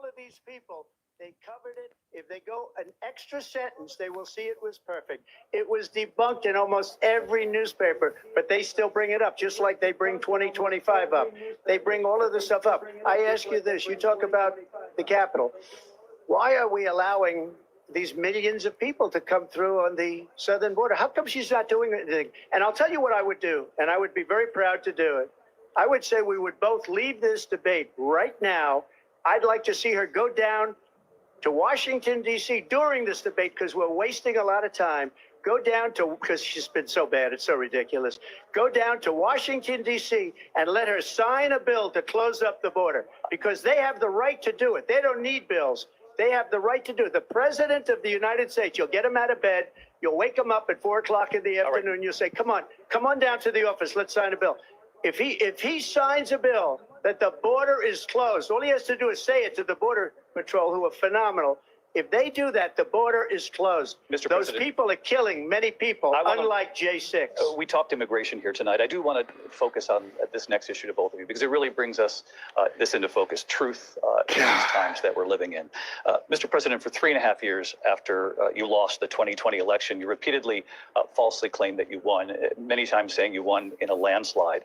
all of these people, they covered it. If they go an extra sentence, they will see it was perfect. It was debunked in almost every newspaper, but they still bring it up, just like they bring 2025 up. They bring all of this stuff up. I ask you this, you talk about the Capitol. Why are we allowing these millions of people to come through on the southern border? How come she's not doing anything? And I'll tell you what I would do, and I would be very proud to do it. I would say we would both leave this debate right now. I'd like to see her go down to Washington, D.C. during this debate, because we're wasting a lot of time. Go down to, because she's been so bad, it's so ridiculous. Go down to Washington, D.C. and let her sign a bill to close up the border, because they have the right to do it. They don't need bills. They have the right to do it. The President of the United States, you'll get him out of bed. You'll wake him up at 4 o'clock in the afternoon. Right. You'll say, come on down to the office. Let's sign a bill. If he signs a bill that the border is closed, all he has to do is say it to the Border Patrol, who are phenomenal. If they do that, the border is closed. Mr. Those President, people are killing many people, unlike J6. We talked immigration here tonight. I do want to focus on this next issue to both of you, because it really brings us this into focus, truth in these times that we're living in. Mr. President, for 3.5 years after you lost the 2020 election, you repeatedly falsely claimed that you won, many times saying you won in a landslide.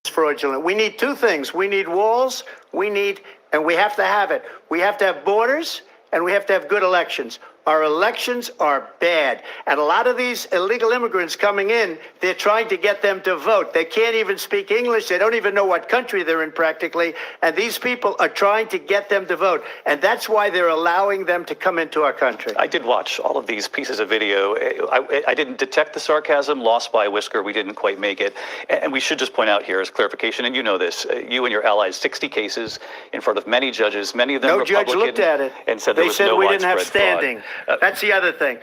Fraudulent. We need two things. We need walls, and we have to have it. We have to have borders, and we have to have good elections. Our elections are bad. And a lot of these illegal immigrants coming in, they're trying to get them to vote. They can't even speak English. They don't even know what country they're in practically. And these people are trying to get them to vote. And that's why they're allowing them to come into our country. I did watch all of these pieces of video. I didn't detect the sarcasm, lost by a whisker. We didn't quite make it. And we should just point out here as clarification, and you know this, you and your allies, 60 cases in front of many judges, many of them Republican. No judge looked at it. And said there was no we didn't have standing. Fraud. That's the other thing.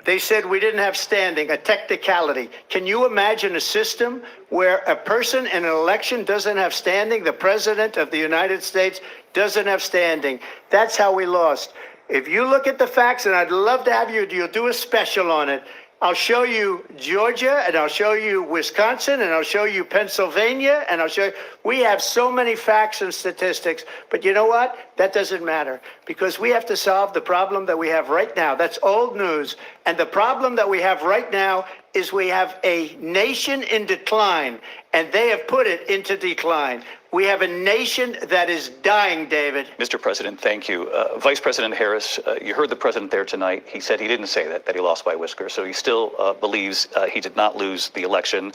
They said we didn't have standing, a technicality. Can you imagine a system where a person in an election doesn't have standing? The President of the United States doesn't have standing. That's how we lost. If you look at the facts, and I'd love to have you'll do a special on it. I'll show you Georgia, and I'll show you Wisconsin, and I'll show you Pennsylvania, and I'll show you. We have so many facts and statistics, but you know what? That doesn't matter, because we have to solve the problem that we have right now. That's old news. And the problem that we have right now is we have a nation in decline, and they have put it into decline. We have a nation that is dying, David. Mr. President, thank you. Vice President Harris, you heard the president there tonight. He said he didn't say that he lost by a whisker. So he still believes he did not lose the election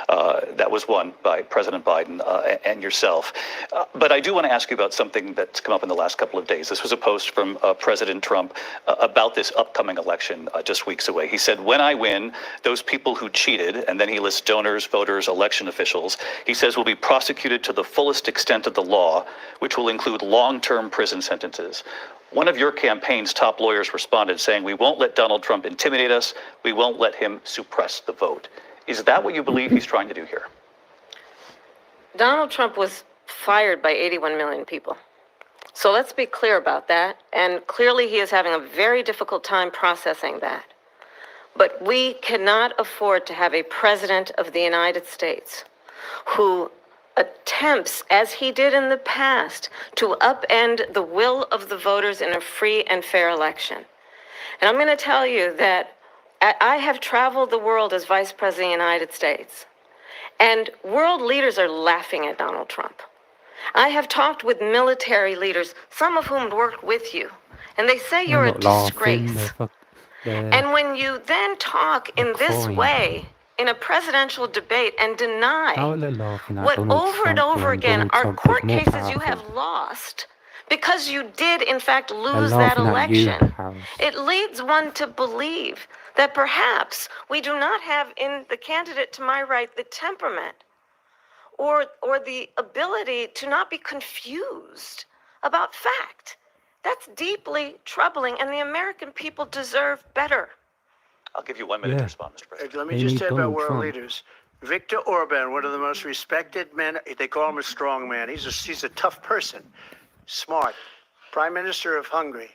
that was won by President Biden and yourself. But I do want to ask you about something that's come up in the last couple of days. This was a post from President Trump about this upcoming election just weeks away. He said, when I win, those people who cheated, and then he lists donors, voters, election officials, he says will be prosecuted to the fullest extent of the law, which will include long-term prison sentences. One of your campaign's top lawyers responded saying, we won't let Donald Trump intimidate us. We won't let him suppress the vote. Is that what you believe he's trying to do here? Donald Trump was fired by 81 million people. So let's be clear about that. And clearly he is having a very difficult time processing that. But we cannot afford to have a president of the United States who attempts, as he did in the past, to upend the will of the voters in a free and fair election. And I'm going to tell you that I have traveled the world as Vice President of the United States, and world leaders are laughing at Donald Trump. I have talked with military leaders, some of whom worked with you, and they say you're a disgrace. And when you then talk in this way, in a presidential debate, and deny what over and over again are court cases you have lost because you did in fact lose that election, it leads one to believe that perhaps we do not have in the candidate to my right the temperament or the ability to not be confused about fact. That's deeply troubling, and the American people deserve better. I'll give you 1 minute to Yeah. respond, Mr. President. Let me They just need say about Donald world Trump. leaders. Viktor Orban, one of the most respected men, they call him a strong man. He's a tough person, smart. Prime Minister of Hungary.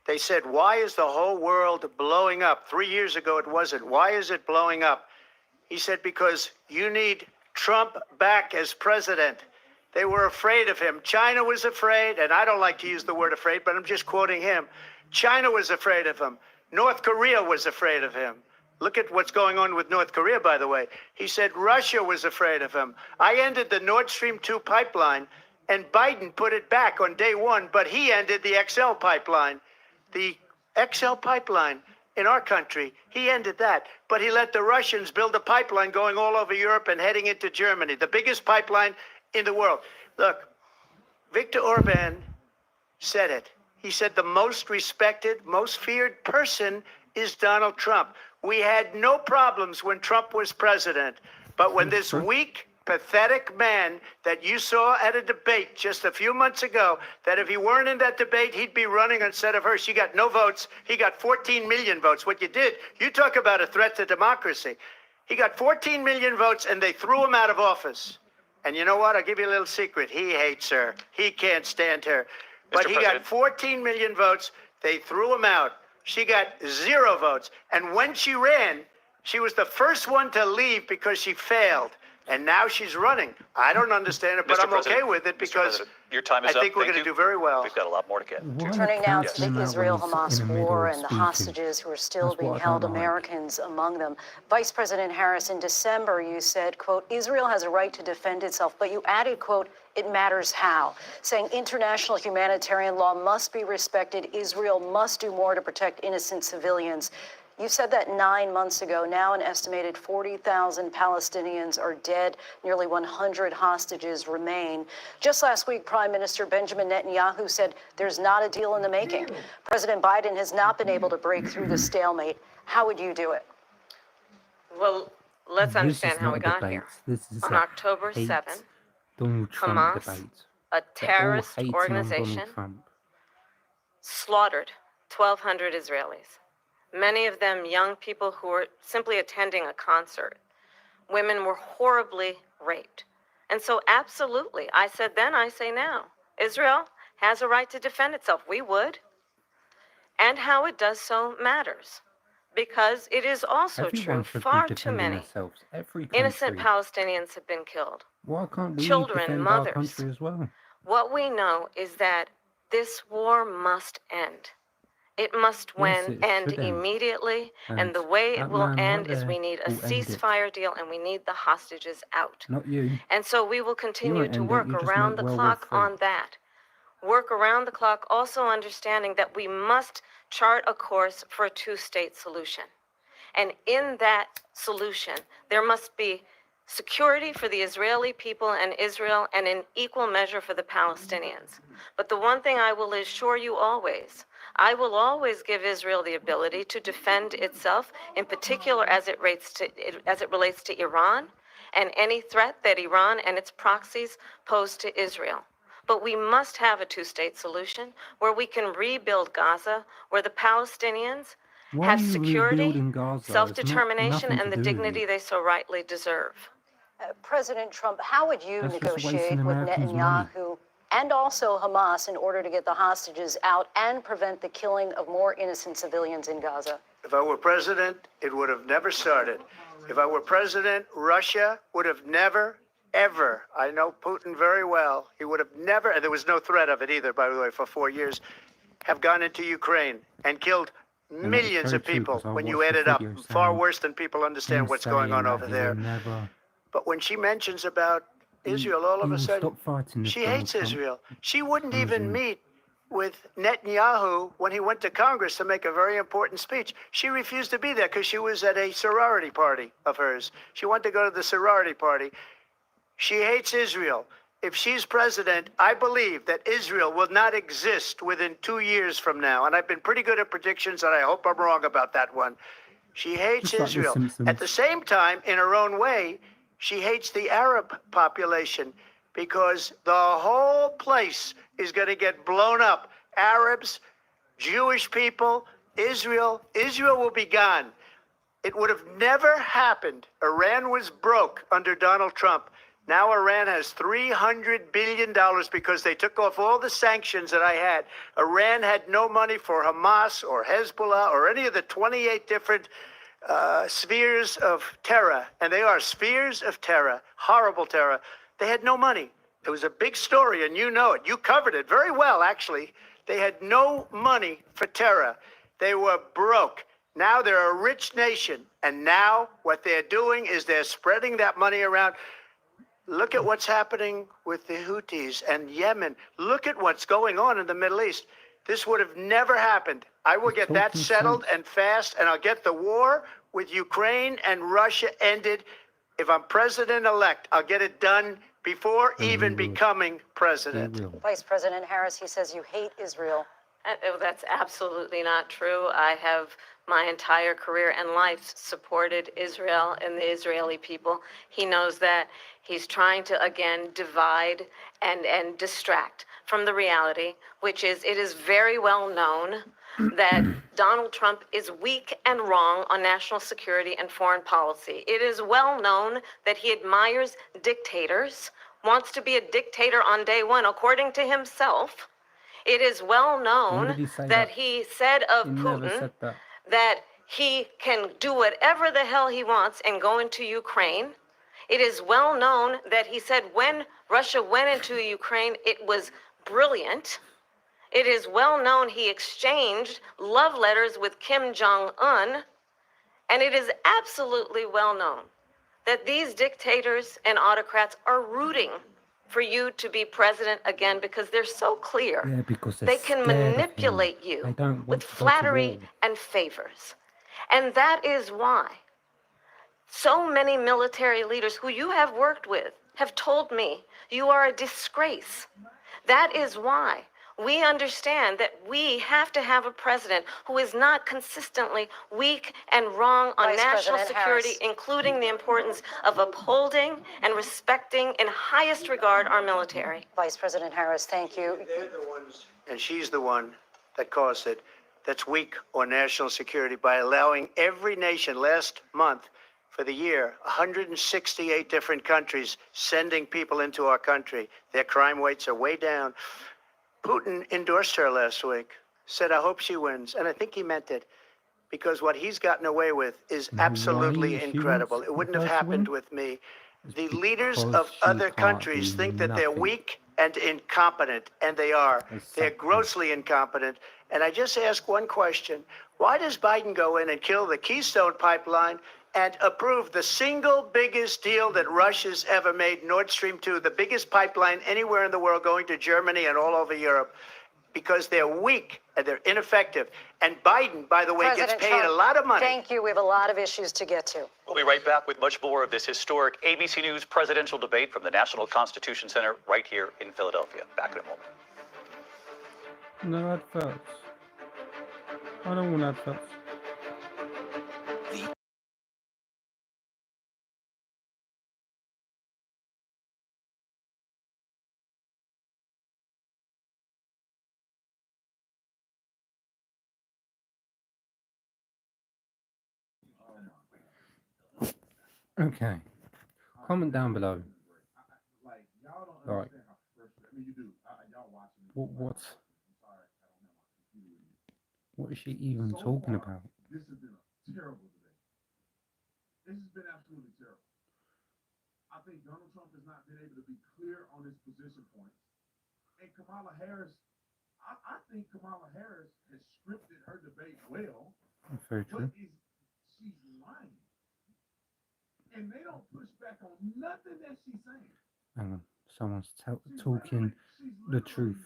They said, why is the whole world blowing up? 3 years ago it wasn't. Why is it blowing up? He said, because you need Trump back as president. They were afraid of him. China was afraid, and I don't like to use the word afraid, but I'm just quoting him. China was afraid of him. North Korea was afraid of him. Look at what's going on with North Korea, by the way. He said Russia was afraid of him. I ended the Nord Stream 2 pipeline, and Biden put it back on day one, but he ended the XL pipeline. The XL pipeline in our country, he ended that. But he let the Russians build a pipeline going all over Europe and heading into Germany, the biggest pipeline in the world. Look, Viktor Orban said it. He said the most respected, most feared person is Donald Trump. We had no problems when Trump was president. But when this weak, pathetic man that you saw at a debate just a few months ago, that if he weren't in that debate, he'd be running instead of her. She got no votes. He got 14 million votes. What you did, you talk about a threat to democracy. He got 14 million votes, and they threw him out of office. And you know what? I'll give you a little secret. He hates her. He can't stand her. But Mr. he President. got 14 million votes. They threw him out. She got 0 votes. And when she ran, she was the first one to leave because she failed. And now she's running. I don't understand it, but Mr. I'm okay President, with it Mr. because President, your time is I up. think we're Thank going to you. do very well. We've got a lot more to get. Why Turning now to canceling the that when he's Israel-Hamas in the middle war of and the speaking? hostages who are still That's being what I held, don't like. Americans among them. Vice President Harris, in December, you said, quote, Israel has a right to defend itself, but you added, quote, it matters how, saying international humanitarian law must be respected. Israel must do more to protect innocent civilians. You said that 9 months ago. Now an estimated 40,000 Palestinians are dead. Nearly 100 hostages remain. Just last week, Prime Minister Benjamin Netanyahu said there's not a deal in the making. President Biden has not been able to break through the stalemate. How would you do it? Well, let's This understand is how not we a got debate. here. This is On a October hate 7th, Donald Trump Hamas, debate. a They're all terrorist hating on organization, Donald Trump. slaughtered 1,200 Israelis. Many of them young people who were simply attending a concert. Women were horribly raped. And so, absolutely, I said then, I say now, Israel has a right to defend itself. We would. And how it does so matters. Because it is also Everyone true, should far be too defending many themselves. Every country. innocent Palestinians have been killed. Why can't we children, defend our mothers. country as well? What we know is that this war must end. It must Yes, it end should end. immediately, and And the way it that will man right end is there we need a will end it. ceasefire deal and we need the hostages out. Not you. And so we will continue won't to end it, work you just around make the World War clock III. on that. Work around the clock, also understanding that we must chart a course for a two-state solution. And in that solution, there must be security for the Israeli people and Israel, and in equal measure for the Palestinians. But the one thing I will assure you always, I will always give Israel the ability to defend itself, in particular as it relates to Iran and any threat that Iran and its proxies pose to Israel. But we must have a two-state solution where we can rebuild Gaza, where the Palestinians Why have are you security, rebuilding Gaza? It's self-determination, nothing and the to do with dignity you. they so rightly deserve. President Trump, how would you That's just negotiate wasting with Americans' money. Netanyahu and also Hamas in order to get the hostages out and prevent the killing of more innocent civilians in Gaza? If I were president, it would have never started. If I were president, Russia would have never, ever, I know Putin very well, he would have never, and there was no threat of it either, by the way, for 4 years, have gone into Ukraine and killed And millions that's of very true, people 'cause I when you watched add the it up. video Far saying- worse than people understand him what's going on saying over that he there. will never- But when she mentions about Israel, all of he a will sudden, stop fighting if she Donald hates Trump Israel. She wouldn't comes even in. meet with Netanyahu when he went to Congress to make a very important speech. She refused to be there because she was at a sorority party of hers. She wanted to go to the sorority party. She hates Israel. If she's president, I believe that Israel will not exist within 2 years from now. And I've been pretty good at predictions, and I hope I'm wrong about that one. She hates Just like The Israel. Simpsons. At the same time, in her own way, she hates the Arab population because the whole place is going to get blown up Arabs, Jewish people, Israel. Israel will be gone. It would have never happened. Iran was broke under Donald Trump. Now Iran has $300 billion because they took off all the sanctions that I had. Iran had no money for Hamas or Hezbollah or any of the 28 different spheres of terror. And they are spheres of terror, horrible terror. They had no money. It was a big story, and you know it. You covered it very well, actually. They had no money for terror. They were broke. Now they're a rich nation. And now what they're doing is they're spreading that money around. Look at what's happening with the Houthis and Yemen. Look at what's going on in the Middle East. This would have never happened. I will get that settled and fast, and I'll get the war with Ukraine and Russia ended. If I'm president-elect, I'll get it done before even becoming president. Vice President Harris, he says you hate Israel. That's absolutely not true. I have my entire career and life supported Israel and the Israeli people. He knows that. He's trying to, again, divide and distract from the reality, which is it is very well known that Donald Trump is weak and wrong on national security and foreign policy. It is well known that he admires dictators, wants to be a dictator on day one, according to himself. It is well known that he said of Putin that he can do whatever the hell he wants and go into Ukraine. It is well known that he said when Russia went into Ukraine, it was brilliant. It is well known he exchanged love letters with Kim Jong-un. And it is absolutely well known that these dictators and autocrats are rooting for you to be president again because they're so clear. Yeah, because they can manipulate you with flattery and favors. And that is why so many military leaders who you have worked with have told me you are a disgrace. That is why we understand that we have to have a president who is not consistently weak and wrong on national security, including the importance of upholding and respecting in highest regard our military. Vice President Harris, thank you. They're the ones, and she's the one that caused it, that's weak on national security by allowing every nation last month for the year, 168 different countries sending people into our country. Their crime rates are way down. Putin endorsed her last week, said, I hope she wins. And I think he meant it because what he's gotten away with is absolutely incredible. It wouldn't have happened with me. The leaders of other countries think that they're weak and incompetent, and they are. They're grossly incompetent. And I just ask one question. Why does Biden go in and kill the Keystone Pipeline and approve the single biggest deal that Russia's ever made, Nord Stream 2, the biggest pipeline anywhere in the world going to Germany and all over Europe? Because they're weak and they're ineffective. And Biden, by the way, President gets paid Trump, a lot of money. Thank you. We have a lot of issues to get to. We'll be right back with much more of this historic ABC News presidential debate from the National Constitution Center right here in Philadelphia. Back in a moment. No adverts. I don't want adverts. Okay. Comment down below. Right. What is she even talking about? This has been a terrible debate. This has been absolutely terrible. I think Donald Trump has not been able to be clear on his position points. And Kamala Harris, I think Kamala Harris has scripted her debate well. That's very true. But she's lying. And they don't push back on nothing that she's saying. Hang on. Someone's talking the truth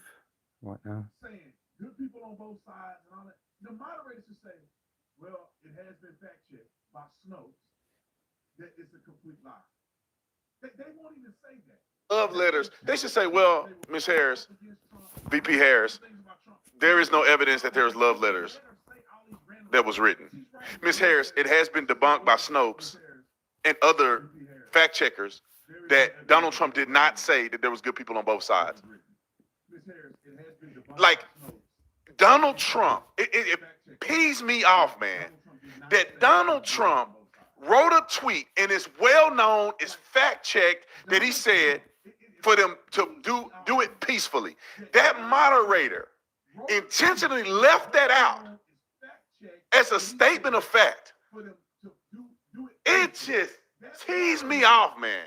right now. Saying good people on both sides and all that. The moderators should say, well, it has been fact checked by Snopes that it's a complete lie. They won't even say that. Love letters. They should say, well, Ms. Harris, VP Harris, there is no evidence that there's love letters that was written. Ms. Harris, it has been debunked by Snopes and other fact checkers that Donald Trump did not say that there was good people on both sides. Like, Donald Trump, it pees me off, man, that Donald Trump wrote a tweet and it's well known, it's fact checked that he said for them to do it peacefully. That moderator intentionally left that out as a statement of fact. It just tees me off, man.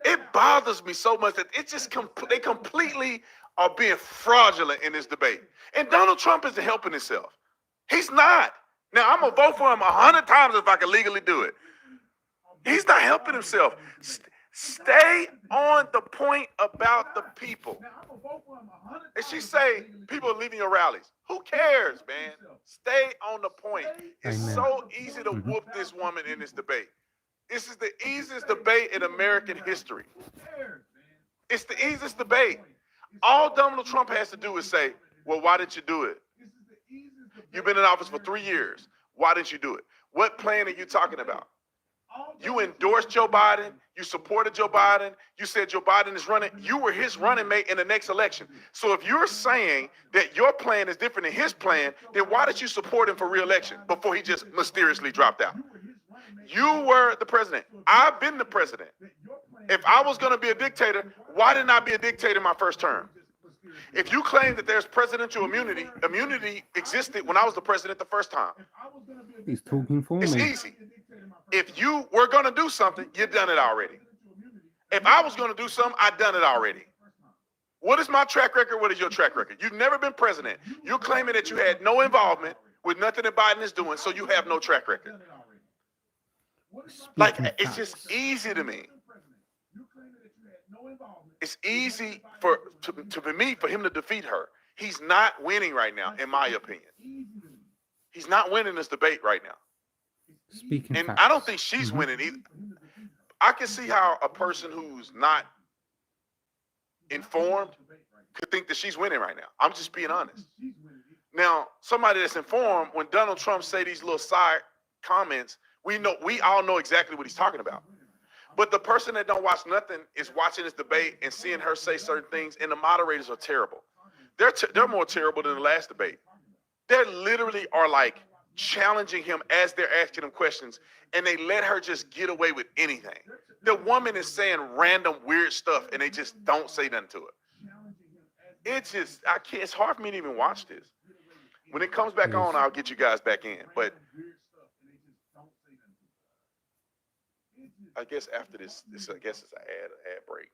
It bothers me so much that it just they completely are being fraudulent in this debate. And Donald Trump isn't helping himself. He's not. Now, I'm going to vote for him 100 times if I can legally do it. He's not helping himself. Stay on the point about the people. And she say people are leaving your rallies. Who cares, man? Stay on the point. It's Amen. so easy to whoop this woman in this debate. This is the easiest debate in American history. It's the easiest debate. All Donald Trump has to do is say, well, why didn't you do it? You've been in office for 3 years. Why didn't you do it? What plan are you talking about? You endorsed Joe Biden. You supported Joe Biden. You said Joe Biden is running. You were his running mate in the next election. So if you're saying that your plan is different than his plan, then why did you support him for re-election before he just mysteriously dropped out? You were the president. I've been the president. If I was going to be a dictator, why didn't I be a dictator in my first term? If you claim that there's presidential immunity, immunity existed when I was the president the first time. He's talking for It's me. easy. If you were going to do something, you've done it already. If I was going to do something, I'd done it already. What is my track record? What is your track record? You've never been president. You're claiming that you had no involvement with nothing that Biden is doing, so you have no track record. Like, Speaking it's just facts. easy to me. It's easy for me for him to defeat her. He's not winning right now, in my opinion. He's not winning this debate right now. Speaking And facts. I don't think she's Mhm. winning either. I can see how a person who's not informed could think that she's winning right now. I'm just being honest. Now, somebody that's informed, when Donald Trump say these little side comments, we all know exactly what he's talking about. But the person that don't watch nothing is watching this debate and seeing her say certain things, and the moderators are terrible. They're more terrible than the last debate. They literally are like challenging him as they're asking him questions, and they let her just get away with anything. The woman is saying random weird stuff, and they just don't say nothing to it. It's hard for me to even watch this. When it comes back on, I'll get you guys back in. But I guess after this I guess it's an ad break.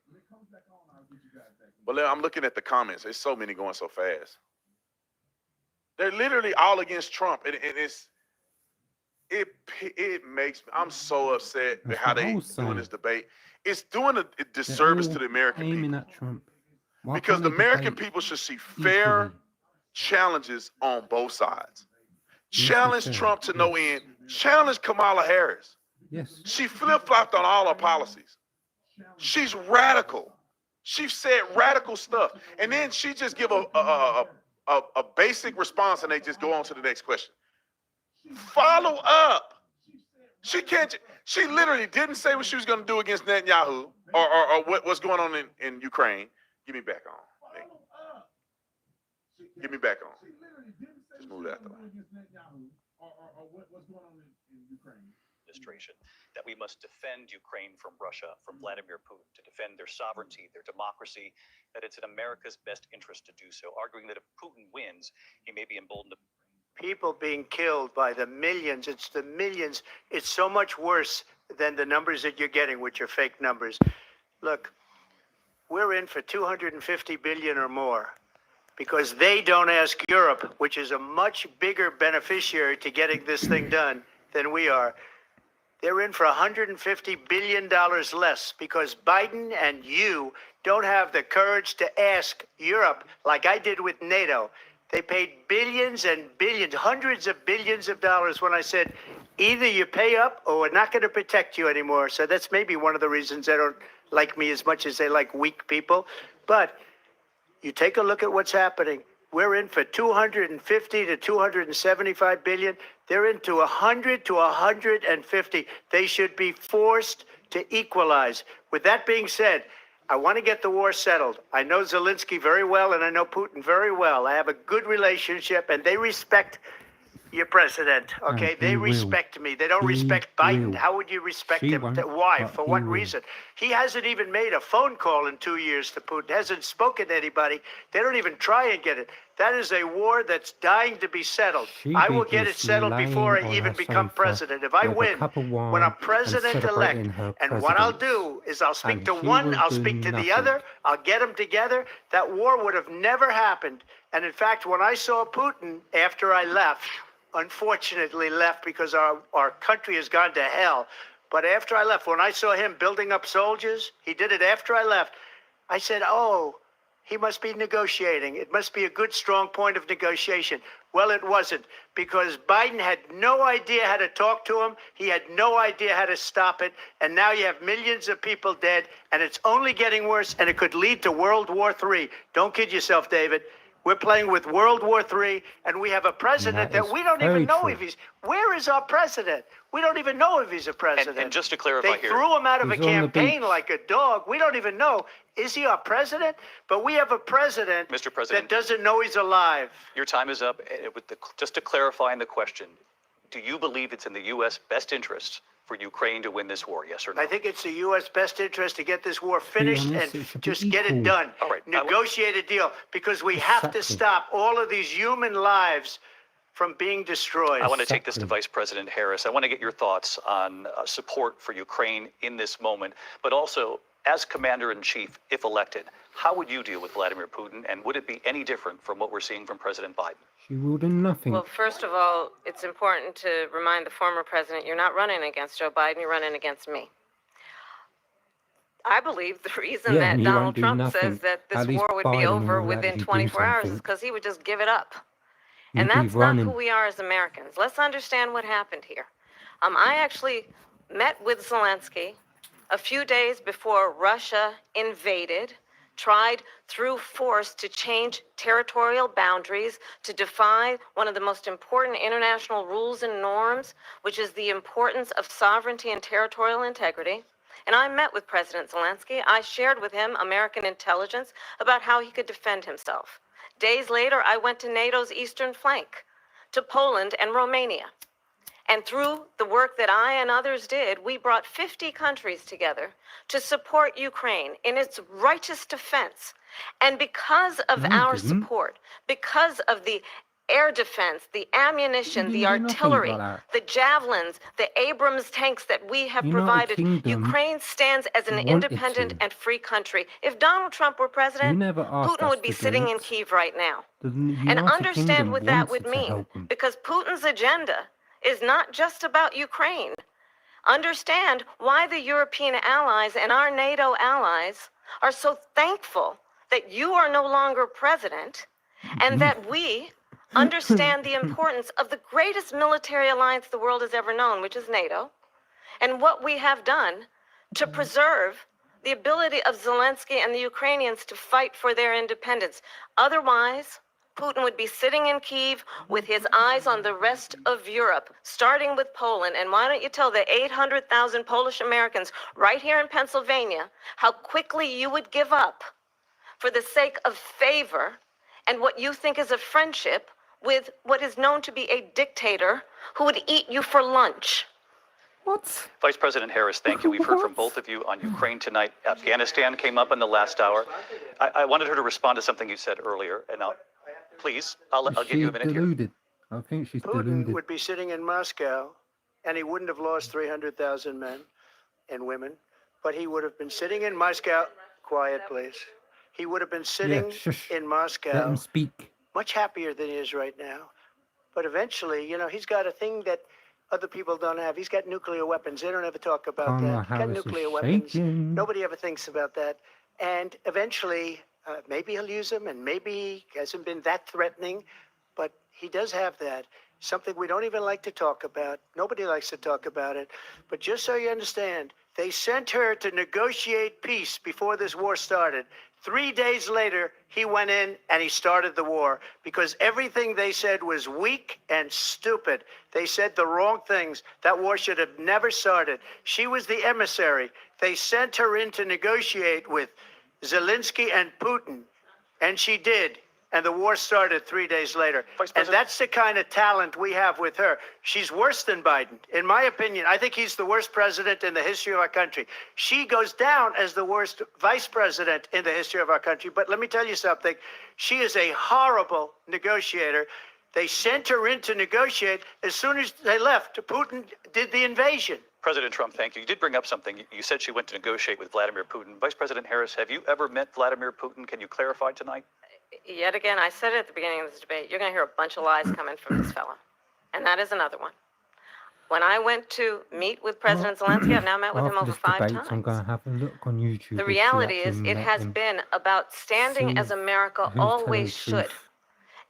But I'm looking at the comments. There's so many going so fast. They're literally all against Trump, and it makes me. I'm so upset with That's how what I they was doing saying. this debate. It's doing a They're disservice all to the American aiming people at Trump. Why because can't the they American debate people should see fair equally? challenges on both sides. Yes, Challenge they should. Trump to no Yes. end. Challenge Kamala Harris. Yes. She flip-flopped on all her policies. She's radical. She said radical stuff. And then she just give a basic response and they just go on to the next question. Follow up. She literally didn't say what she was going to do against Netanyahu or what's going on in Ukraine. Give me back on. Hey. Give me back on. Just move that though. Administration that we must defend Ukraine from Russia, from Vladimir Putin, to defend their sovereignty, their democracy, that it's in America's best interest to do so, arguing that if Putin wins, he may be emboldened to People being killed by the millions. It's the millions. It's so much worse than the numbers that you're getting, which are fake numbers. Look, we're in for 250 billion or more because they don't ask Europe, which is a much bigger beneficiary to getting this thing done than we are. They're in for $150 billion less because Biden and you don't have the courage to ask Europe like I did with NATO. They paid billions and billions, hundreds of billions of dollars when I said, either you pay up or we're not going to protect you anymore. So that's maybe one of the reasons they don't like me as much as they like weak people. But you take a look at what's happening. We're in for 250 to 275 billion. They're into 100 to 150. They should be forced to equalize. With that being said, I want to get the war settled. I know Zelensky very well, and I know Putin very well. I have a good relationship, and they respect your president, okay? And They he will. respect me. They don't He respect Biden. will. How would you respect She him? won't, Why? but For he what will. reason? He hasn't even made a phone call in 2 years to Putin, hasn't spoken to anybody. They don't even try and get it. That is a war that's dying to be settled. She I will be get it just settled before laying I on even her become sofa president. If I with a win, cup of wine when I'm and president-elect, celebrating her and what I'll presidency. do is I'll speak And to she one, will I'll do speak to the nothing. other, I'll get them together. That war would have never happened. And in fact, when I saw Putin after I left, unfortunately left because our country has gone to hell. But after I left, when I saw him building up soldiers, he did it after I left. I said, oh, he must be negotiating. It must be a good, strong point of negotiation. Well, it wasn't, because Biden had no idea how to talk to him. He had no idea how to stop it. And now you have millions of people dead, and it's only getting worse, and it could lead to World War III. Don't kid yourself, David. We're playing with World War III, and we have a president that that is we don't very even know true. if he's. Where is our president? We don't even know if he's a president. And just to clarify they here, threw him out of a He's on the campaign beach. like a dog. We don't even know. Is he our president? But we have a president, Mr. President. that doesn't know he's alive. your time is up. Just to clarify in the question, do you believe it's in the U.S. best interest for Ukraine to win this war, yes or no? I think it's the U.S. best interest to get this war finished honest, and it should be just get it equal. done. All right, I would- Negotiate a deal, because we have to Exactly. stop all of these human lives from being destroyed. I want to take this to Exactly. Vice President Harris. I want to get your thoughts on support for Ukraine in this moment, but also as Commander-in-Chief, if elected, how would you deal with Vladimir Putin, and would it be any different from what we're seeing from President Biden? She will do nothing. Well, first of all, it's important to remind the former president you're not running against Joe Biden, you're running against me. I believe the reason Yeah, that and you Donald won't do Trump nothing. says that this At least war would be Biden over will within actually do 24 hours is something. because he would just give it up. You'll And be that's not running. who we are as Americans. Let's understand what happened here. I actually met with Zelensky a few days before Russia invaded, tried through force to change territorial boundaries, to defy one of the most important international rules and norms, which is the importance of sovereignty and territorial integrity. And I met with President Zelensky. I shared with him American intelligence about how he could defend himself. Days later, I went to NATO's eastern flank, to Poland and Romania. And through the work that I and others did, we brought 50 countries together to support Ukraine in its righteous defense. And because of No, you our didn't. support, because of the air defense, the ammunition, the You didn't do nothing artillery, like that. the javelins, the Abrams tanks that we have United provided, Kingdom Ukraine stands as an wanted independent to. and free country. If Donald Trump were president, never asked Putin us would be to do sitting in it. Kyiv right now. The And United understand Kingdom what that would wanted to mean, help him. because Putin's agenda is not just about Ukraine. Understand why the European allies and our NATO allies are so thankful that you are no longer president, and that we understand the importance of the greatest military alliance the world has ever known, which is NATO, and what we have done to preserve the ability of Zelensky and the Ukrainians to fight for their independence. Otherwise, Putin would be sitting in Kyiv with his eyes on the rest of Europe, starting with Poland. And why don't you tell the 800,000 Polish Americans right here in Pennsylvania how quickly you would give up for the sake of favor and what you think is a friendship with what is known to be a dictator who would eat you for lunch. What? Vice President Harris, thank you. We've heard from both of you on Ukraine tonight. Afghanistan came up in the last hour. I wanted her to respond to something you said earlier, and please, I'll give you a minute here. deluded. I think she's Putin deluded. would be sitting in Moscow, and he wouldn't have lost 300,000 men and women, but he would have been sitting in Moscow. Quiet, please. He would have been sitting shush. in Let Moscow, him speak. much happier than he is right now. But eventually, he's got a thing that other people don't have. He's got nuclear weapons. They don't ever talk about Kamala that. He's got Harris is nuclear weapons. shaking. Nobody ever thinks about that. And eventually, maybe he'll use them, and maybe he hasn't been that threatening, but he does have that. Something we don't even like to talk about. Nobody likes to talk about it. But just so you understand, they sent her to negotiate peace before this war started. 3 days later, he went in and he started the war because everything they said was weak and stupid. They said the wrong things. That war should have never started. She was the emissary. They sent her in to negotiate with Zelensky and Putin. And she did. And the war started 3 days later. Vice And President- that's the kind of talent we have with her. She's worse than Biden. In my opinion, I think he's the worst president in the history of our country. She goes down as the worst vice president in the history of our country. But let me tell you something. She is a horrible negotiator. They sent her in to negotiate. As soon as they left, Putin did the invasion. President Trump, thank you. You did bring up something. You said she went to negotiate with Vladimir Putin. Vice President Harris, have you ever met Vladimir Putin? Can you clarify tonight? Yet again, I said it at the beginning of this debate, you're going to hear a bunch of lies coming from this fella. And that is another one. When I went to meet with President Zelensky, I've now met with him After over this 5 debate, I'm going to times. have a look on YouTube. The if she reality is, actually it met has him. been about standing See as America who's telling always the should, truth.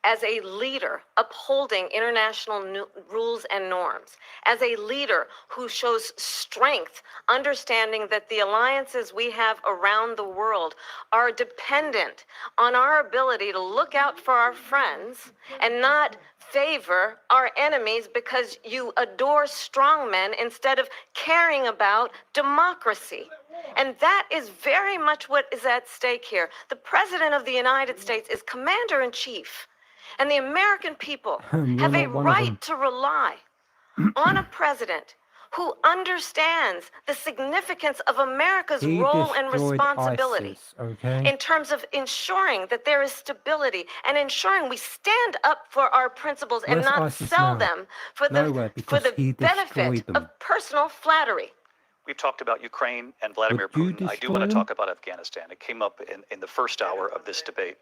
as a leader upholding international rules and norms, as a leader who shows strength, understanding that the alliances we have around the world are dependent on our ability to look out for our friends and not favor our enemies because you adore strong men instead of caring about democracy. And that is very much what is at stake here. The President of the United States is commander in chief. And the American people You're have a not one of them. right to rely on a president who understands the significance of America's He role and destroyed responsibility ISIS, okay? in terms of ensuring that there is stability and ensuring we stand up for our principles and Where's not ISIS sell now? them for Nowhere, the because he benefit destroyed them. of personal flattery. We've talked about Ukraine and Vladimir Would you Putin. I do destroy want to them? talk about Afghanistan. It came up in the first hour of this debate.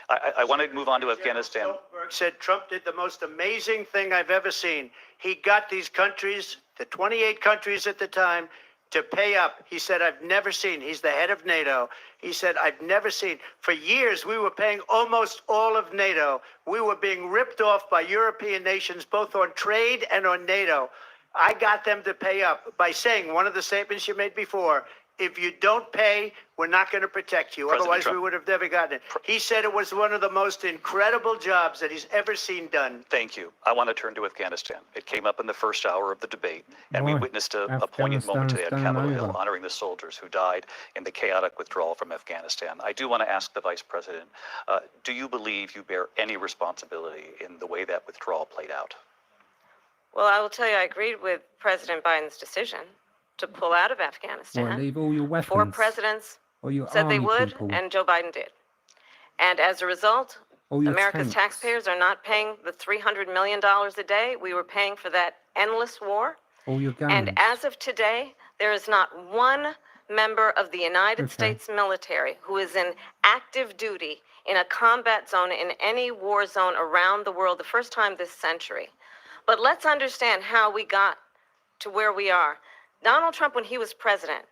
I want to move on to Afghanistan. Stoltenberg said Trump did the most amazing thing I've ever seen. He got these countries, the 28 countries at the time, to pay up. He said, I've never seen, he's the head of NATO. He said, I've never seen. For years, we were paying almost all of NATO. We were being ripped off by European nations, both on trade and on NATO. I got them to pay up by saying one of the statements you made before, if you don't pay, we're not going to protect you. President Otherwise, Trump. we would have never gotten it. He said it was one of the most incredible jobs that he's ever seen done. Thank you. I want to turn to Afghanistan. It came up in the first hour of the debate, and we Why? witnessed a poignant moment today at Afghanistan's Capitol done Hill, over. honoring the soldiers who died in the chaotic withdrawal from Afghanistan. I do want to ask the Vice President, do you believe you bear any responsibility in the way that withdrawal played out? Well, I will tell you, I agreed with President Biden's decision to pull out of Well, Afghanistan. leave all your weapons. 4 presidents or your said they army would, people, and Joe Biden did. And as a result, all your America's tanks. taxpayers are not paying the $300 million a day we were paying for that endless war. all your guns. And as of today, there is not one member of the United Okay. States military who is in active duty in a combat zone in any war zone around the world, the first time this century. But let's understand how we got to where we are. Donald Trump, when he was president,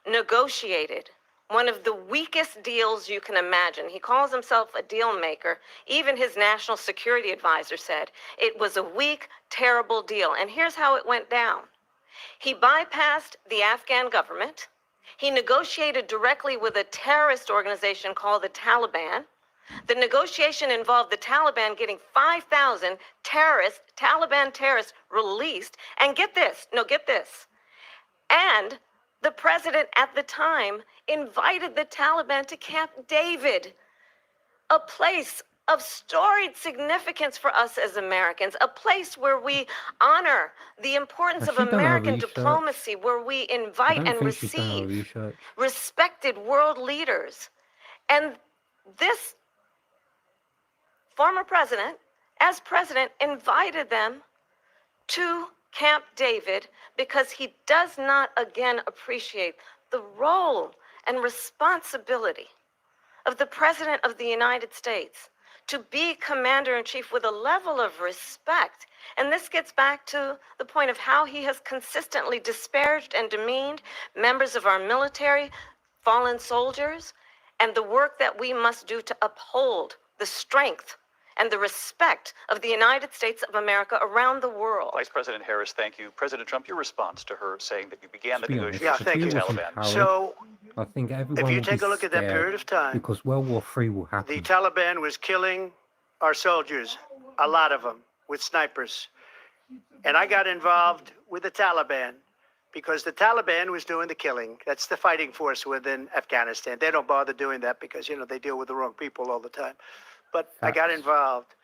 negotiated one of the weakest deals you can imagine. He calls himself a deal maker. Even his national security advisor said it was a weak, terrible deal. And here's how it went down. He bypassed the Afghan government. He negotiated directly with a terrorist organization called the Taliban. The negotiation involved the Taliban getting 5,000 Taliban terrorists released. And get this, and the president at the time invited the Taliban to Camp David, a place of storied significance for us as Americans, a place where we honor the importance Has of she done her American research? diplomacy, where we I invite don't and think she's done her receive research. respected world leaders. And this former president, as president, invited them to Camp David because he does not again appreciate the role and responsibility of the President of the United States to be commander-in-chief with a level of respect. And this gets back to the point of how he has consistently disparaged and demeaned members of our military, fallen soldiers, and the work that we must do to uphold the strength and the respect of the United States of America around the world. Vice President Harris, thank you. President Trump, your response to her saying that you began the To be honest, negotiations Yeah, thank with you. the wasn't Taliban. Howard. So I think everyone if you will take be a look at that scared period of time, because World War III will the happen. Taliban was killing our soldiers, a lot of them, with snipers. And I got involved with the Taliban because the Taliban was doing the killing. That's the fighting force within Afghanistan. They don't bother doing that because, you know, they deal with the wrong people all the time. But I got Facts. involved.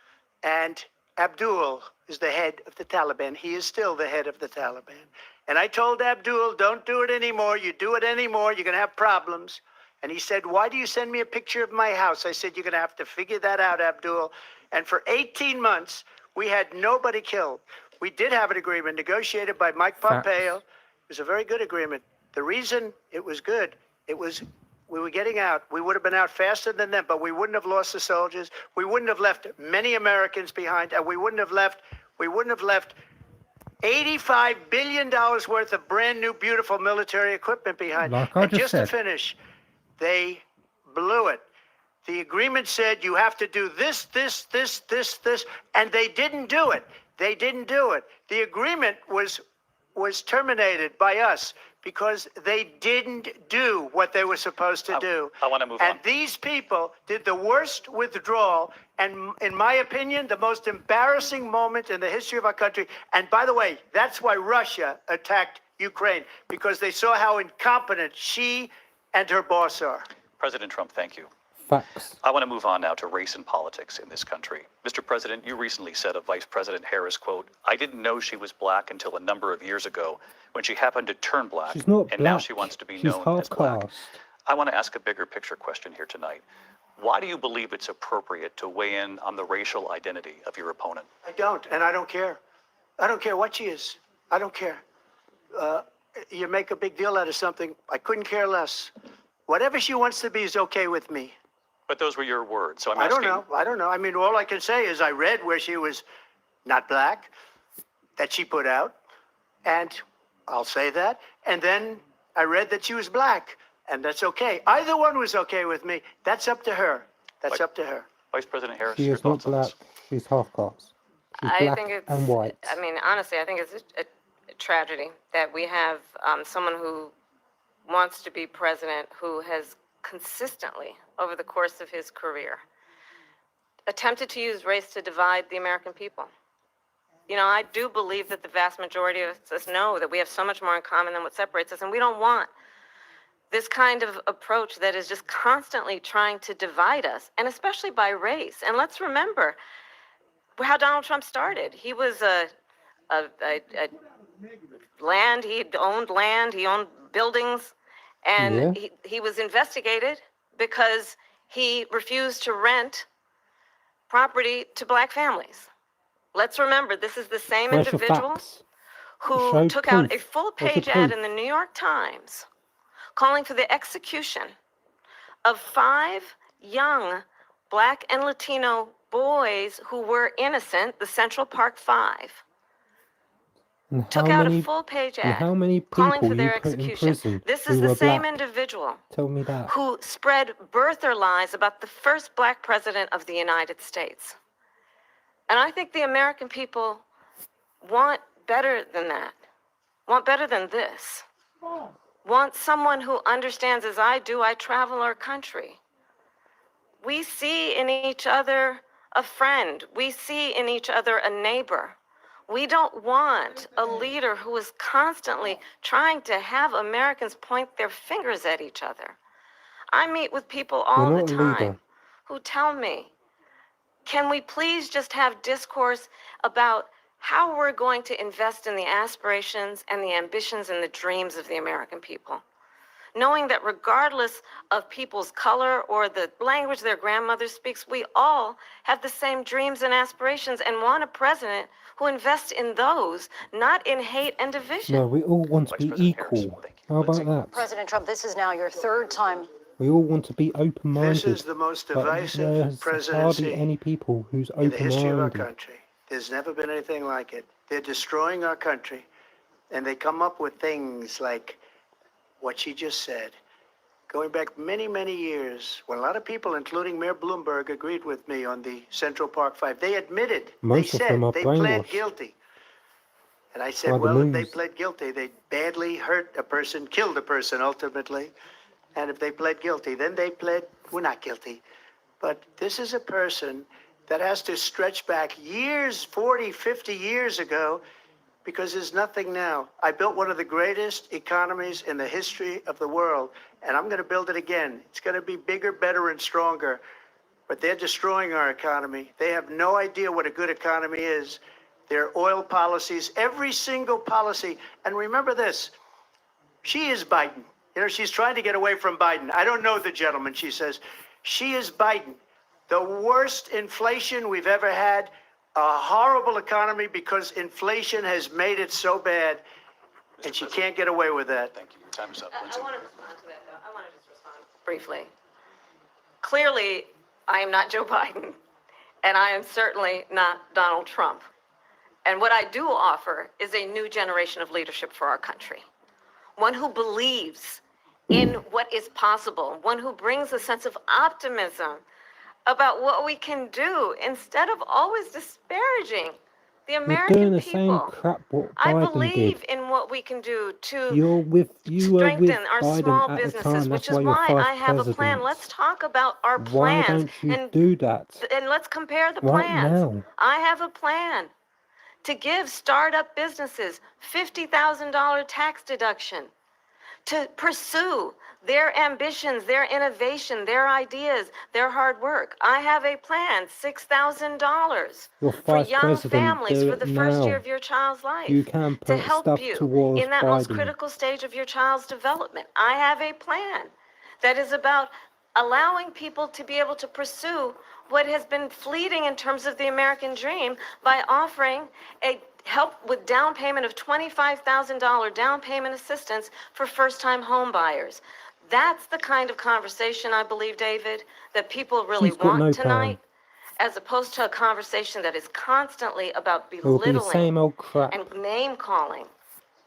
And Abdul is the head of the Taliban. He is still the head of the Taliban. And I told Abdul, don't do it anymore. You do it anymore, you're going to have problems. And he said, why do you send me a picture of my house? I said, you're going to have to figure that out, Abdul. And for 18 months, we had nobody killed. We did have an agreement negotiated by Mike Pompeo. Facts. It was a very good agreement. The reason it was good, it was we were getting out. We would have been out faster than them, but we wouldn't have lost the soldiers. We wouldn't have left many Americans behind, and we wouldn't have left $85 billion worth of brand new, beautiful military equipment behind. Like I And just just to said. finish, they blew it. The agreement said you have to do this, and they didn't do it. They didn't do it. The agreement was terminated by us because they didn't do what they were supposed to do. I want to move And on. these people did the worst withdrawal, and in my opinion, the most embarrassing moment in the history of our country. And by the way, that's why Russia attacked Ukraine, because they saw how incompetent she and her boss are. President Trump, thank you. Facts. I want to move on now to race and politics in this country. Mr. President, you recently said of Vice President Harris, quote, I didn't know she was black until a number of years ago when she happened to turn black, She's not and now black. she wants to be She's known half as black. caste. I want to ask a bigger picture question here tonight. Why do you believe it's appropriate to weigh in on the racial identity of your opponent? I don't, and I don't care. I don't care what she is. I don't care. You make a big deal out of something. I couldn't care less. Whatever she wants to be is okay with me. But those were your words, so I'm I asking. don't know. I don't know. I mean, all I can say is I read where she was not black, that she put out, and I'll say that. And then I read that she was black, and that's okay. Either one was okay with me. That's up to her. That's up to her. Vice President Harris, She your is not thoughts on black. this? She's half caste. She's I black think it's, and white. I mean, honestly, I think it's a tragedy that we have someone who wants to be president who has consistently, over the course of his career, attempted to use race to divide the American people. You know, I do believe that the vast majority of us know that we have so much more in common than what separates us, and we don't want this kind of approach that is just constantly trying to divide us, and especially by race. And let's remember how Donald Trump started. He was land, he owned buildings, and he was investigated because he refused to rent property to black families. Let's remember, this is the same Where's your individual facts? who Show took out a proof. full-page Where's the ad proof? in the New York Times calling for the execution of 5 young black and Latino boys who were innocent, the Central Park 5. And Took how out many, a full-page and ad how many calling people for you their put in execution. prison This who is the were same black? individual Tell me that. who spread birther lies about the first black president of the United States. And I think the American people want better than that, want better than this, want someone who understands, as I do, I travel our country. We see in each other a friend. We see in each other a neighbor. We don't want a leader who is constantly trying to have Americans point their fingers at each other. I meet with people all You're the not a leader. time who tell me, can we please just have discourse about how we're going to invest in the aspirations and the ambitions and the dreams of the American people? Knowing that regardless of people's color or the language their grandmother speaks, we all have the same dreams and aspirations and want a president who invests in those, not in hate and division. No, we all want to Vice be President Harris, equal. thank you. How about Lindsay. that? President Trump, this is now your 3rd time. We all want to be This open-minded. is the most But divisive there's hardly presidency any people who's in the history of our open-minded. country. There's never been anything like it. They're destroying our country, and they come up with things like what she just said. Going back many, many years, when a lot of people, including Mayor Bloomberg, agreed with me on the Central Park 5, they admitted, Most they of said them are they pled brainwashed guilty. And I by said, the well, if they news. pled guilty, they badly hurt a person, killed a person ultimately. And if they pled guilty, then they pled, we're not guilty. But this is a person that has to stretch back years, 40, 50 years ago, because there's nothing now. I built one of the greatest economies in the history of the world, and I'm going to build it again. It's going to be bigger, better, and stronger. But they're destroying our economy. They have no idea what a good economy is. Their oil policies, every single policy. And remember this, she is Biden. You know, she's trying to get away from Biden. I don't know the gentleman, she says. She is Biden. The worst inflation we've ever had, a horrible economy because inflation has made it so bad, and she can't get away with that. Thank you. Your time is up. I Lindsay. want to respond to that, though. I want to just respond briefly. Clearly, I am not Joe Biden, and I am certainly not Donald Trump. And what I do offer is a new generation of leadership for our country. One who believes in what is possible, one who brings a sense of optimism about what we can do instead of always disparaging the You're American doing the people. same crap what I Biden believe did. in what we can do to You were with strengthen our small Biden at the businesses, time. which That's is why you're why vice I have a plan. president. Let's talk about our Why plans don't you and do that let's compare the right plans. now? I have a plan to give startup businesses $50,000 tax deduction to pursue their ambitions, their innovation, their ideas, their hard work. I have a plan, $6,000 You're for vice young president. families Do for it the first year now. of your child's life You can to put help stuff you towards in that most Biden. critical stage of your child's development. I have a plan that is about allowing people to be able to pursue what has been fleeting in terms of the American dream by offering a help with down payment of $25,000 down payment assistance for first-time home buyers. That's the kind of conversation, I believe, David, that people really She's got want no tonight, plan. as opposed to a conversation that is constantly about It will be the belittling same old crap. and name-calling.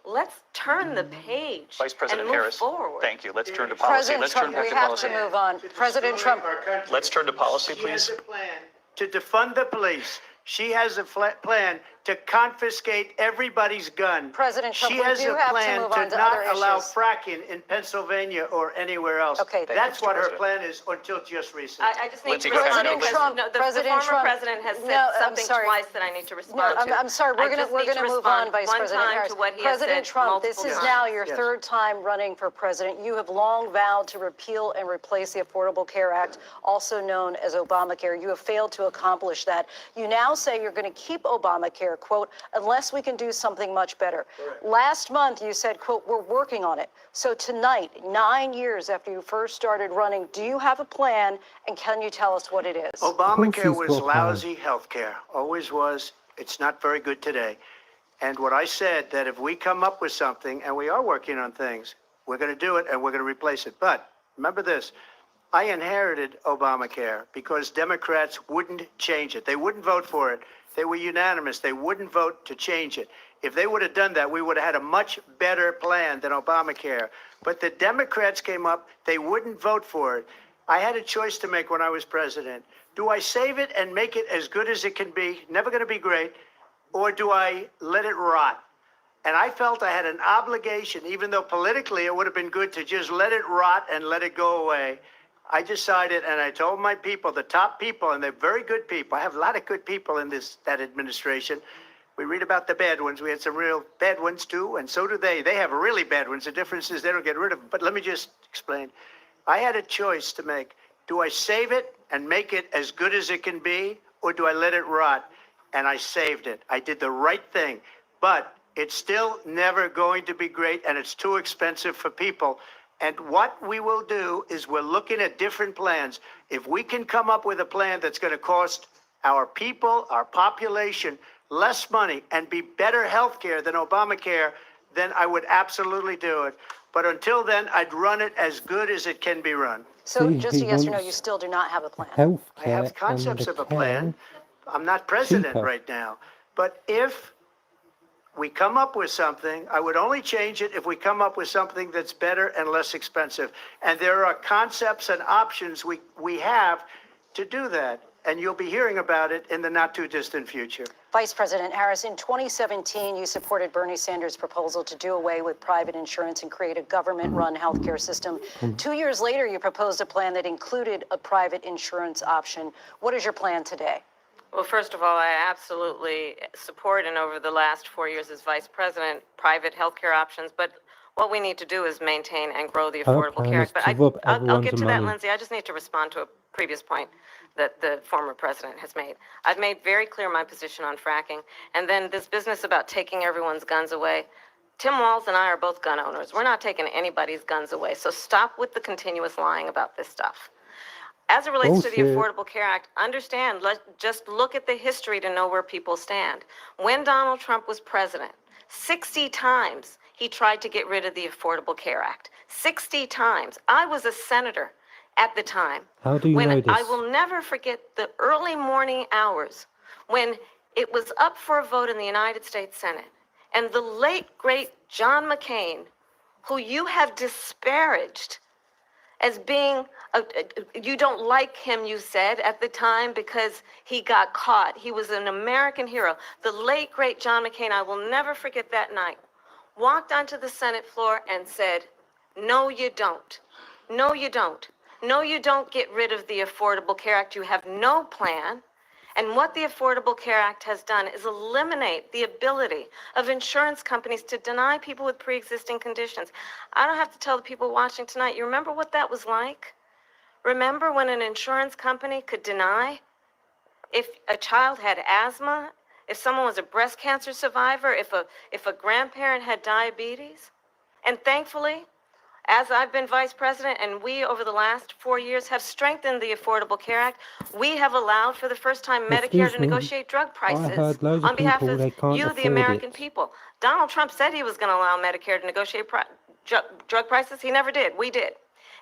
Let's turn the page Vice President and move Harris, forward. thank you. Let's turn to policy. President Let's turn Trump, back we to have policy. to move on. President Trump. Let's turn to policy, She has please. a plan to defund the police. She has a plan to confiscate everybody's gun. President Trump, She we has do a have to plan move on to to not other allow issues. fracking in Pennsylvania or anywhere else. Okay. That's what her President. plan is until just recently. I just need Lindsay, to go ahead. respond No, because Trump- no, the President former Trump- president has said No, I'm something sorry. twice that I need to No, respond to. I'm sorry. We're I just need gonna move respond on, Vice one President time Harris. to what he has President said Trump, this multiple is times. now your Yes. third time running for president. You have long vowed to repeal and replace the Affordable Care Act, also known as Obamacare. You have failed to accomplish that. You now say you're going to keep Obamacare, quote, unless we can do something much better. Last month, you said, quote, we're working on it. So tonight, 9 years after you first started running, do you have a plan, and can you tell us what it is? Obamacare he's was got a plan. lousy health care, always was. It's not very good today. And what I said, that if we come up with something, and we are working on things, we're going to do it and we're going to replace it. But remember this, I inherited Obamacare because Democrats wouldn't change it. They wouldn't vote for it. They were unanimous. They wouldn't vote to change it. If they would have done that, we would have had a much better plan than Obamacare. But the Democrats came up, they wouldn't vote for it. I had a choice to make when I was president. Do I save it and make it as good as it can be, never going to be great, or do I let it rot? And I felt I had an obligation, even though politically it would have been good to just let it rot and let it go away. I decided, and I told my people, the top people, and they're very good people. I have a lot of good people in that administration. We read about the bad ones. We had some real bad ones too, and so do they. They have really bad ones. The difference is they don't get rid of them. But let me just explain. I had a choice to make. Do I save it and make it as good as it can be, or do I let it rot? And I saved it. I did the right thing. But it's still never going to be great, and it's too expensive for people. And what we will do is we're looking at different plans. If we can come up with a plan that's going to cost our people, our population, less money and be better health care than Obamacare, then I would absolutely do it. But until then, I'd run it as good as it can be run. So See, just a he yes or no, wants you still do not have a plan. Healthcare I have concepts and of a plan. care. I'm not president cheaper. right now. But if we come up with something, I would only change it if we come up with something that's better and less expensive. And there are concepts and options we have to do that. And you'll be hearing about it in the not too distant future. Vice President Harris, in 2017, you supported Bernie Sanders' proposal to do away with private insurance and create a government-run healthcare system. 2 years later, you proposed a plan that included a private insurance option. What is your plan today? Well, first of all, I absolutely support, and over the last 4 years as vice president, private healthcare options. But what we need to do is maintain and grow the Her Affordable plan Care is Act. But to rob I'll everyone get of to that, money. Lindsay. I just need to respond to a previous point that the former president has made. I've made very clear my position on fracking. And then this business about taking everyone's guns away. Tim Walz and I are both gun owners. We're not taking anybody's guns away. So stop with the continuous lying about this stuff. As it relates to the Bullshit. Affordable Care Act, understand, just look at the history to know where people stand. When Donald Trump was president, 60 times he tried to get rid of the Affordable Care Act. 60 times. I was a senator at the time. How do you know this? I will never forget the early morning hours when it was up for a vote in the United States Senate. And the late, great John McCain, who you have disparaged as being, you don't like him, you said at the time, because he got caught. He was an American hero. The late, great John McCain, I will never forget that night, walked onto the Senate floor and said, no, you don't. No, you don't. No, you don't get rid of the Affordable Care Act. You have no plan. And what the Affordable Care Act has done is eliminate the ability of insurance companies to deny people with pre-existing conditions. I don't have to tell the people watching tonight, you remember what that was like? Remember when an insurance company could deny if a child had asthma, if someone was a breast cancer survivor, if a grandparent had diabetes? And thankfully, as I've been vice president, and we, over the last 4 years, have strengthened the Affordable Care Act, we have allowed for the first time Medicare Excuse to me, negotiate drug prices heard loads of on behalf people, of they can't you, the afford American it. people. Donald Trump said he was going to allow Medicare to negotiate drug prices. He never did. We did.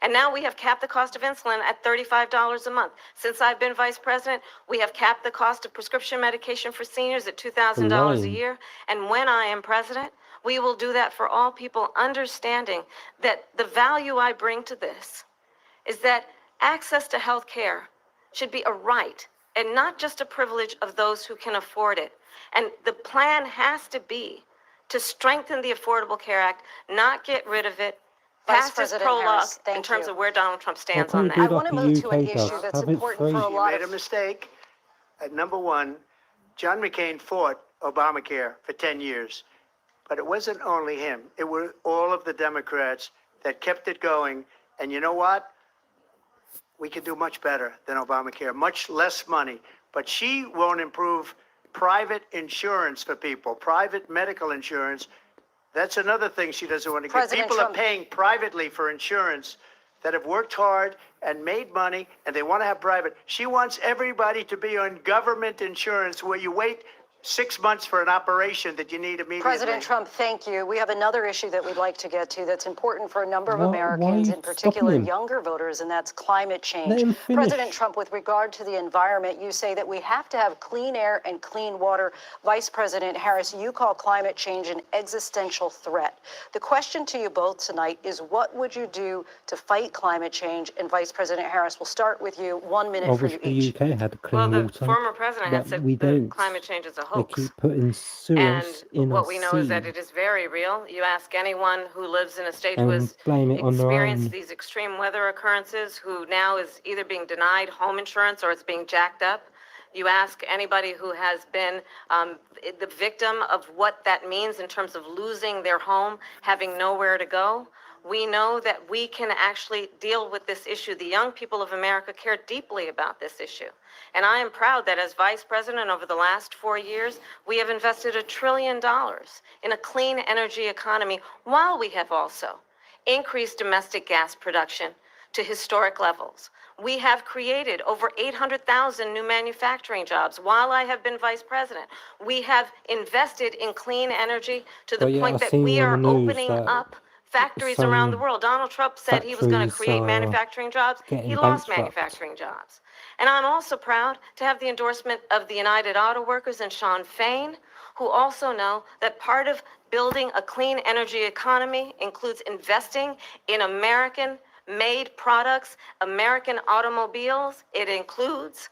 And now we have capped the cost of insulin at $35 a month. Since I've been vice president, we have capped the cost of prescription medication for seniors at $2,000 a Lying. year. And when I am president, we will do that for all people, understanding that the value I bring to this is that access to health care should be a right and not just a privilege of those who can afford it. And the plan has to be to strengthen the Affordable Care Act, not get rid of it, Vice pass this President prologue Harris, in thank terms you. of where Donald Trump stands Why on can't that. you do I it want to like move the to an UK issue does? that's Have it important for a free. You lot made a of mistake. Number one, John McCain fought Obamacare for 10 years. But it wasn't only him. It were all of the Democrats that kept it going. And you know what? We could do much better than Obamacare, much less money. But she won't improve private insurance for people, private medical insurance. That's another thing she doesn't want to get. President People Trump- are paying privately for insurance that have worked hard and made money, and they want to have private. She wants everybody to be on government insurance where you wait 6 months for an operation that you need immediately. President Trump, thank you. We have another issue that we'd like to get to that's important for a number of Why are Americans, you in particular stopping him? younger voters, and that's climate change. Let him finish. President Trump, with regard to the environment, you say that we have to have clean air and clean water. Vice President Harris, you call climate change an existential threat. The question to you both tonight is, what would you do to fight climate change? And Vice President Harris, we'll start with you. 1 minute I for wish you the each. UK had Well, clean the water. former president had but said we that don't. climate change is a They hoax. keep putting sewers And in what our we know sea is that it is very real. You ask anyone who lives in a state who and has blame it on their experienced own. these extreme weather occurrences, who now is either being denied home insurance or it's being jacked up. You ask anybody who has been the victim of what that means in terms of losing their home, having nowhere to go. We know that we can actually deal with this issue. The young people of America care deeply about this issue. And I am proud that as vice president over the last 4 years, we have invested $1 trillion in a clean energy economy, while we have also increased domestic gas production to historic levels. We have created over 800,000 new manufacturing jobs while I have been vice president. We have invested in clean energy to the But yeah, point I've that seen we on are the news opening that up factories around the some world. Donald Trump said he was going to factories create are manufacturing jobs. He getting lost bankrupt. manufacturing jobs. And I'm also proud to have the endorsement of the United Auto Workers and Sean Fain, who also know that part of building a clean energy economy includes investing in American-made products, American automobiles. It includes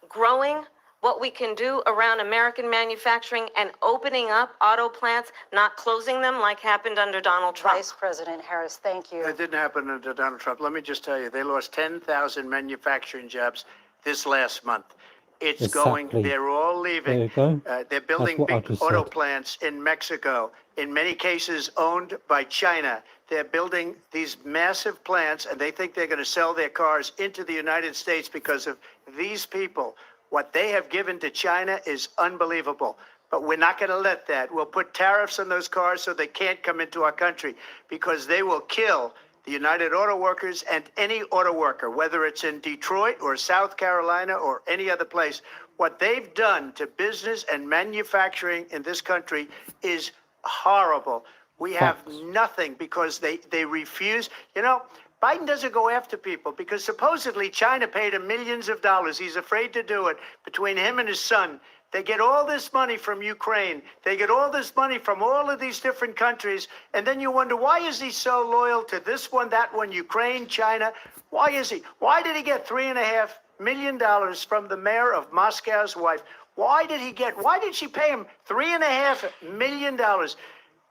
growing what we can do around American manufacturing and opening up auto plants, not closing them like happened under Donald Trump. Vice President Harris, thank you. It didn't happen under Donald Trump. Let me just tell you, they lost 10,000 manufacturing jobs this last month. It's going, Exactly. they're all There leaving. you go. They're building what I big just auto said. plants in Mexico, in many cases owned by China. They're building these massive plants, and they think they're going to sell their cars into the United States because of these people. What they have given to China is unbelievable. But we're not going to let that. We'll put tariffs on those cars so they can't come into our country, because they will kill the United Auto Workers and any auto worker, whether it's in Detroit or South Carolina or any other place. What they've done to business and manufacturing in this country is horrible. We have Facts. nothing because they refuse. You know, Biden doesn't go after people because supposedly China paid him millions of dollars. He's afraid to do it. Between him and his son, they get all this money from Ukraine. They get all this money from all of these different countries. And then you wonder, why is he so loyal to this one, that one, Ukraine, China? Why is he? Why did he get $3.5 million from the mayor of Moscow's wife? Why did she pay him $3.5 million?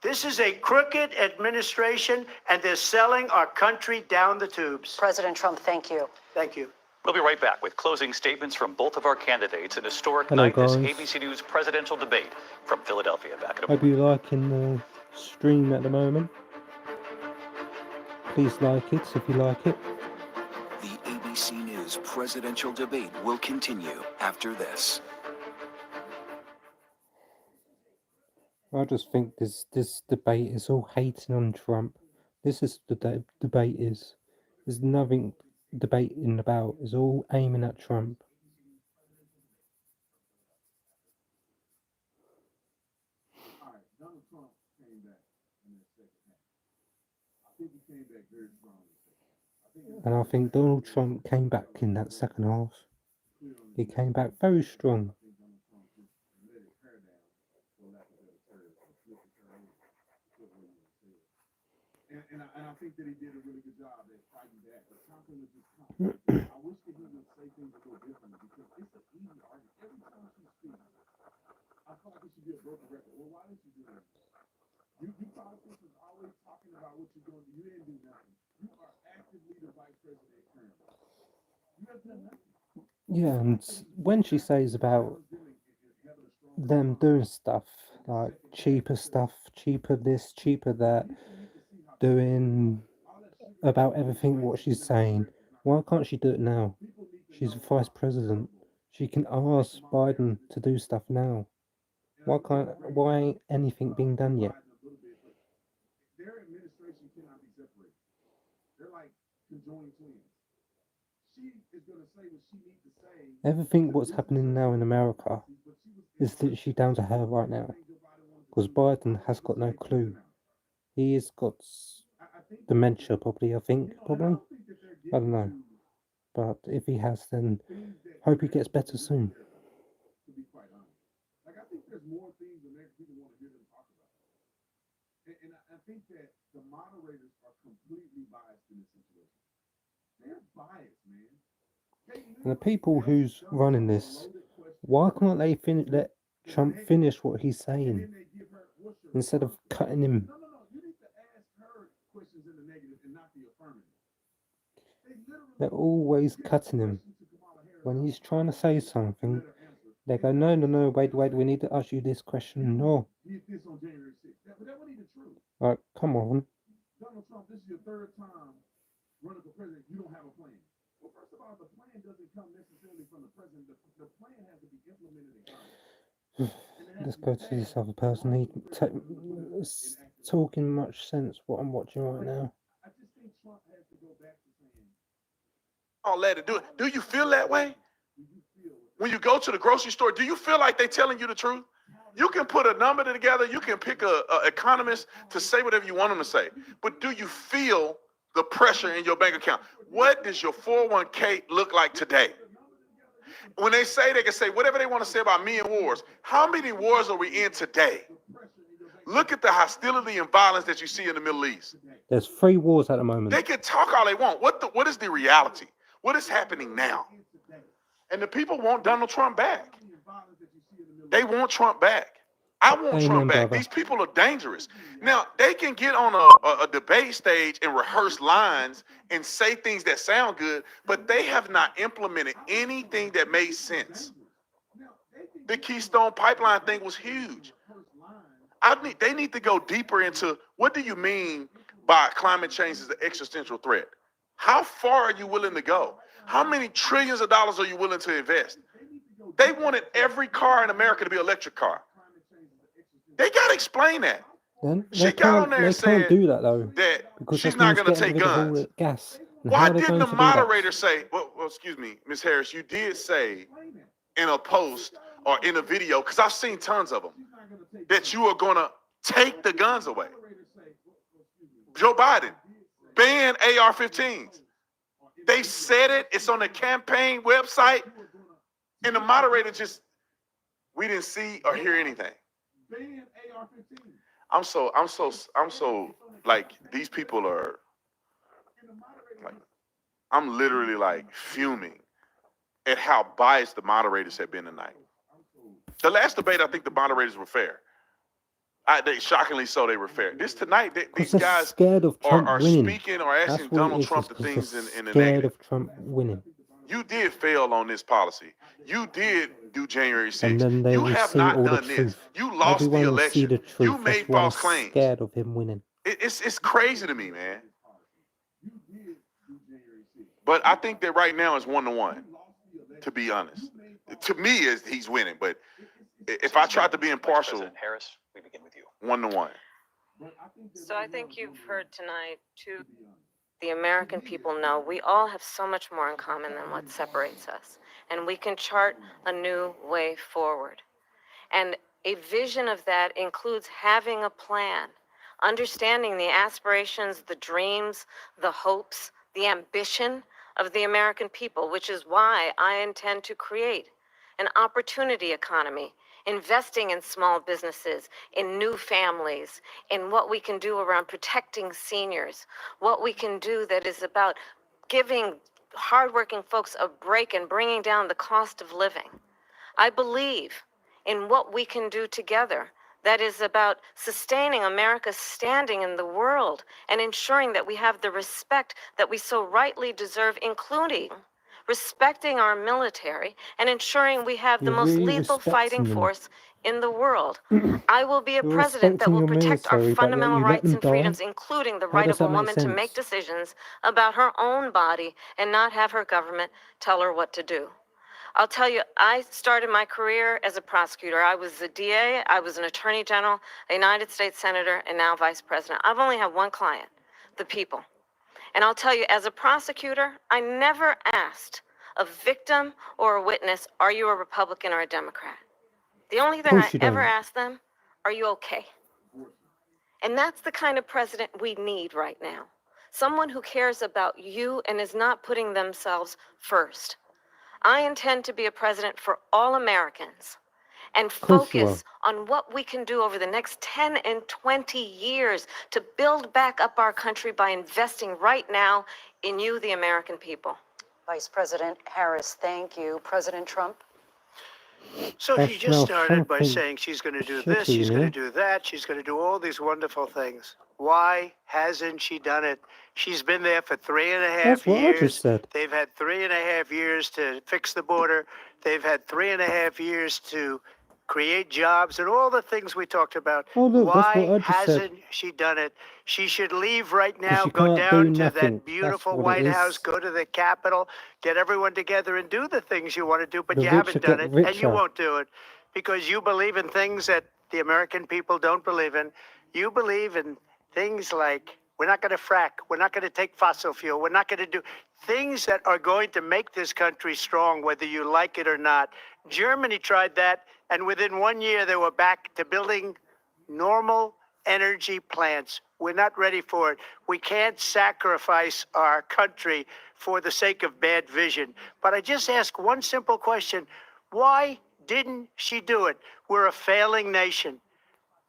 This is a crooked administration, and they're selling our country down the tubes. President Trump, thank you. Thank you. We'll be right back with closing statements from both of our candidates. An historic Hello, night, this guys. ABC News presidential debate from Philadelphia. Back in a Hope you're liking the stream at the moment. Please like it if you like it. The ABC News presidential debate will continue after this. I just think this debate is all hating on Trump. This is the debate is. There's nothing debating about. It's all aiming at Trump. All right, Donald Trump came back in the second half. I think he came back very strongly. And I think Donald Trump came back in that second half. He came back very strong. Let his hair down, for lack of a better term, flip his hair over, put what you said. And I think that he did a really good job at fighting back. But Compton was just Compton. I wish that he would say things a little differently because it's an easy argument. Every time she speaks, I feel like it should be a broken record. Well, why didn't you do that? You politicians always talking about what you're doing. You didn't do nothing. You are actively the vice president currently. You have done nothing. Yeah, and when she says about them doing stuff, like cheaper stuff, cheaper this, cheaper that, doing about everything what she's saying, why can't she do it now? She's a vice president. She can ask Biden to do stuff now. Why ain't anything being done yet? Their administration cannot be separated. They're like conjoined twins. She is going to say what she needs to say. Everything what's happening now in America is literally down to her right now. Because Biden has got no clue. He has got dementia probably, I think, probably. I don't know. But if he has, then hope he gets better soon. To be quite honest. Like, I think there's more things American people want to hear them talk about. And I think that the moderators are completely biased in this situation. They're biased, man. And the people who's running this, why can't they let Trump finish what he's saying instead of cutting him? No. You need to ask her questions in the negative and not the affirmative. They're always cutting him. When he's trying to say something, they go, no, wait, we need to ask you this question. No. He did this on January 6th. But that wasn't even true. Like, come on. Donald Trump, this is your third time running for president. You don't have a plan. Well, first of all, the plan doesn't come necessarily from the president. The plan has to be implemented in Congress. Let's go to this other person. He's talking much sense what I'm watching right now. I just think Trump has to go back to saying, All that to do it. Do you feel that way? When you go to the grocery store, do you feel like they're telling you the truth? You can put a number together. You can pick a economist to say whatever you want them to say. But do you feel the pressure in your bank account? What does your 401k look like today? When they say, they can say whatever they want to say about me and wars. How many wars are we in today? Look at the hostility and violence that you see in the Middle East. There's 3 wars at the moment. They can talk all they want. What is the reality? What is happening now? And the people want Donald Trump back. They want Trump back. I want Amen, Trump back. brother. These people are dangerous. Now, they can get on a debate stage and rehearse lines and say things that sound good, but they have not implemented anything that made sense. The Keystone Pipeline thing was huge. They need to go deeper into what do you mean by climate change is an existential threat? How far are you willing to go? How many trillions of dollars are you willing to invest? They wanted every car in America to be an electric car. They got to explain that. Then She got on there and they can't said do that though, that because she's that not means going to getting take rid of all guns. the gas. And Why how are they didn't going the to do that? moderator say, well, excuse me, Ms. Harris, you did say in a post or in a video, because I've seen tons of them, that you are going to take the guns away. Joe Biden, ban AR-15s. They said it. It's on the campaign website. And the moderator just, we didn't see or hear anything. I'm so like, these people are, like, I'm literally like fuming at how biased the moderators have been tonight. The last debate, I think the moderators were fair. They shockingly so, they were fair. This tonight, these Because they're guys scared of Trump are winning. speaking or That's asking what Donald it is. Trump the Because things they're in the scared negative. of Trump winning. You did fail on this policy. You did do January 6th. And then they You will have see not all the done this. truth. You lost Everyone the will see election. the truth. You That's made why false they're claims. scared of him winning. It's crazy to me, man. But I think that right now is 1-1, to be honest. To me, is he's winning. But if I tried to be Vice impartial, President Harris, we begin with you. 1-1. So I think you've heard tonight, too, the American people know we all have so much more in common than what separates us. And we can chart a new way forward. And a vision of that includes having a plan, understanding the aspirations, the dreams, the hopes, the ambition of the American people, which is why I intend to create an opportunity economy, investing in small businesses, in new families, in what we can do around protecting seniors, what we can do that is about giving hardworking folks a break and bringing down the cost of living. I believe in what we can do together that is about sustaining America's standing in the world and ensuring that we have the respect that we so rightly deserve, including respecting our military and ensuring we have the You're most really lethal fighting respecting them. force in the world. I will be a You're president that respecting will your protect our military, but yet fundamental you let rights them and freedoms, die? including the How right does of a that make woman to make sense? decisions about her own body and not have her government tell her what to do. I'll tell you, I started my career as a prosecutor. I was a DA, I was an attorney general, a United States senator, and now vice president. I've only had one client, the people. And I'll tell you, as a prosecutor, I never asked a victim or a witness, are you a Republican or a Democrat? The only thing I Course you ever don't. asked them, are you okay? And that's the kind of president we need right now. Someone who cares about you and is not putting themselves first. I intend to be a president for all Americans and Course you focus on what we can do over the next 10 and 20 years to build back up our country by investing right now in you, the American people. Vice President Harris, thank you. President Trump? So That's she just started by something saying she's going to do shitty, this, she's you going know? to do that, she's going to do all these wonderful things. Why hasn't she done it? She's been there for 3.5 That's what I just years. said. They've had 3.5 years to fix the border. They've had 3.5 years to create jobs and all the things we talked about. Oh, look, that's what Why I just said. hasn't she done it? She should leave right 'Cause now, she go can't down do to nothing. that That's beautiful what it White House, is. go to the Capitol, get everyone together and do the things you want to do, but The you richer haven't done get it, and you richer. won't do it because you believe in things that the American people don't believe in. You believe in things like we're not going to frack, we're not going to take fossil fuel, we're not going to do things that are going to make this country strong, whether you like it or not. Germany tried that, and within 1 year they were back to building normal energy plants. We're not ready for it. We can't sacrifice our country for the sake of bad vision. But I just ask one simple question. Why didn't she do it? We're a failing nation.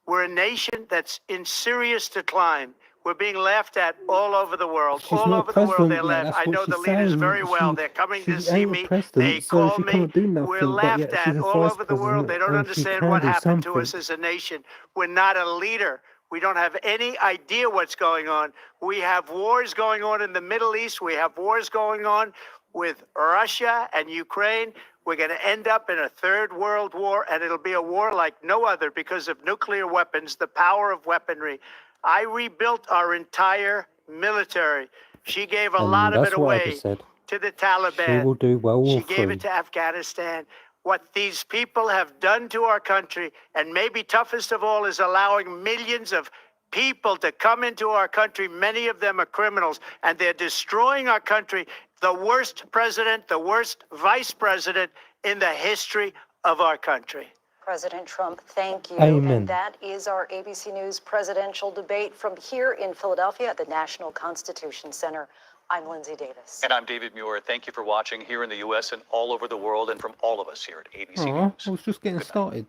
We're a nation that's in serious decline. We're being laughed at all over the world. She's All not over the world, they're president yet. laughed. That's I what know she's the leaders saying. very well. They're coming to She see ain't a me. They president, so call she me. can't do We're nothing. But laughed yet at she's a all vice over the world. president, They don't and she understand can what do happened to something. us as a nation. We're not a leader. We don't have any idea what's going on. We have wars going on in the Middle East. We have wars going on with Russia and Ukraine. We're going to end up in a third world war, and it'll be a war like no other because of nuclear weapons, the power of weaponry. I rebuilt our entire military. She gave a lot And of that's it what I away just said. to the She Taliban. will do World War She gave it III. to Afghanistan. What these people have done to our country, and maybe toughest of all, is allowing millions of people to come into our country. Many of them are criminals, and they're destroying our country. The worst president, the worst vice president in the history of our country. President Trump, thank you. Amen. And that is our ABC News presidential debate from here in Philadelphia at the National Constitution Center. I'm Lindsay Davis. And I'm David Muir. Thank you for watching here in the U.S. and all over the world, and from all of us here at ABC Aw, News. I was just getting started.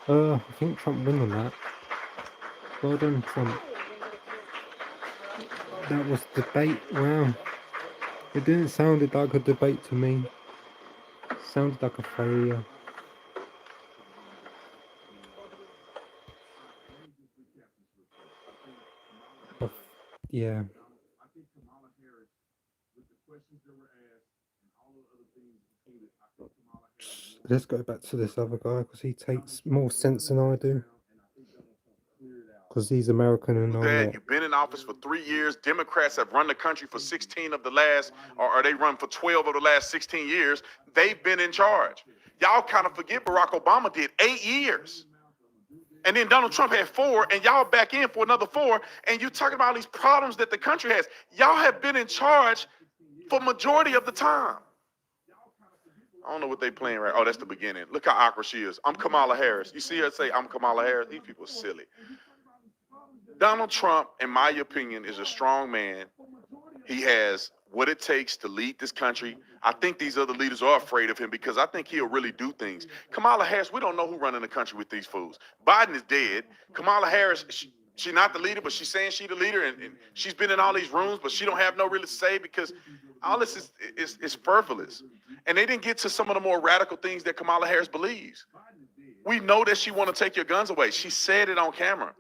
I think Trump won on that. Well done, Trump. That was debate. Wow. It didn't sound like a debate to me. It sounded like a failure. But, yeah. I think Kamala Harris, with the questions that were asked and all the other things included, I think Kamala Harris. Let's go back to this other guy because he takes more sense than I do. Because he's American and I'm That not. you've been in office for 3 years. Democrats have run the country for 16 of the last, or they run for 12 of the last 16 years. They've been in charge. Y'all kind of forget Barack Obama did 8 years. And then Donald Trump had 4, and y'all back in for another 4. And you talking about all these problems that the country has. Y'all have been in charge for majority of the time. I don't know what they playing right. Oh, that's the beginning. Look how awkward she is. I'm Kamala Harris. You see her say, I'm Kamala Harris? These people are silly. Donald Trump, in my opinion, is a strong man. He has what it takes to lead this country. I think these other leaders are afraid of him because I think he'll really do things. Kamala Harris, we don't know who's running the country with these fools. Biden is dead. Kamala Harris, she's not the leader, but she's saying she's the leader, and she's been in all these rooms, but she don't have no real say because all this is frivolous. And they didn't get to some of the more radical things that Kamala Harris believes. We know that she want to take your guns away. She said it on camera.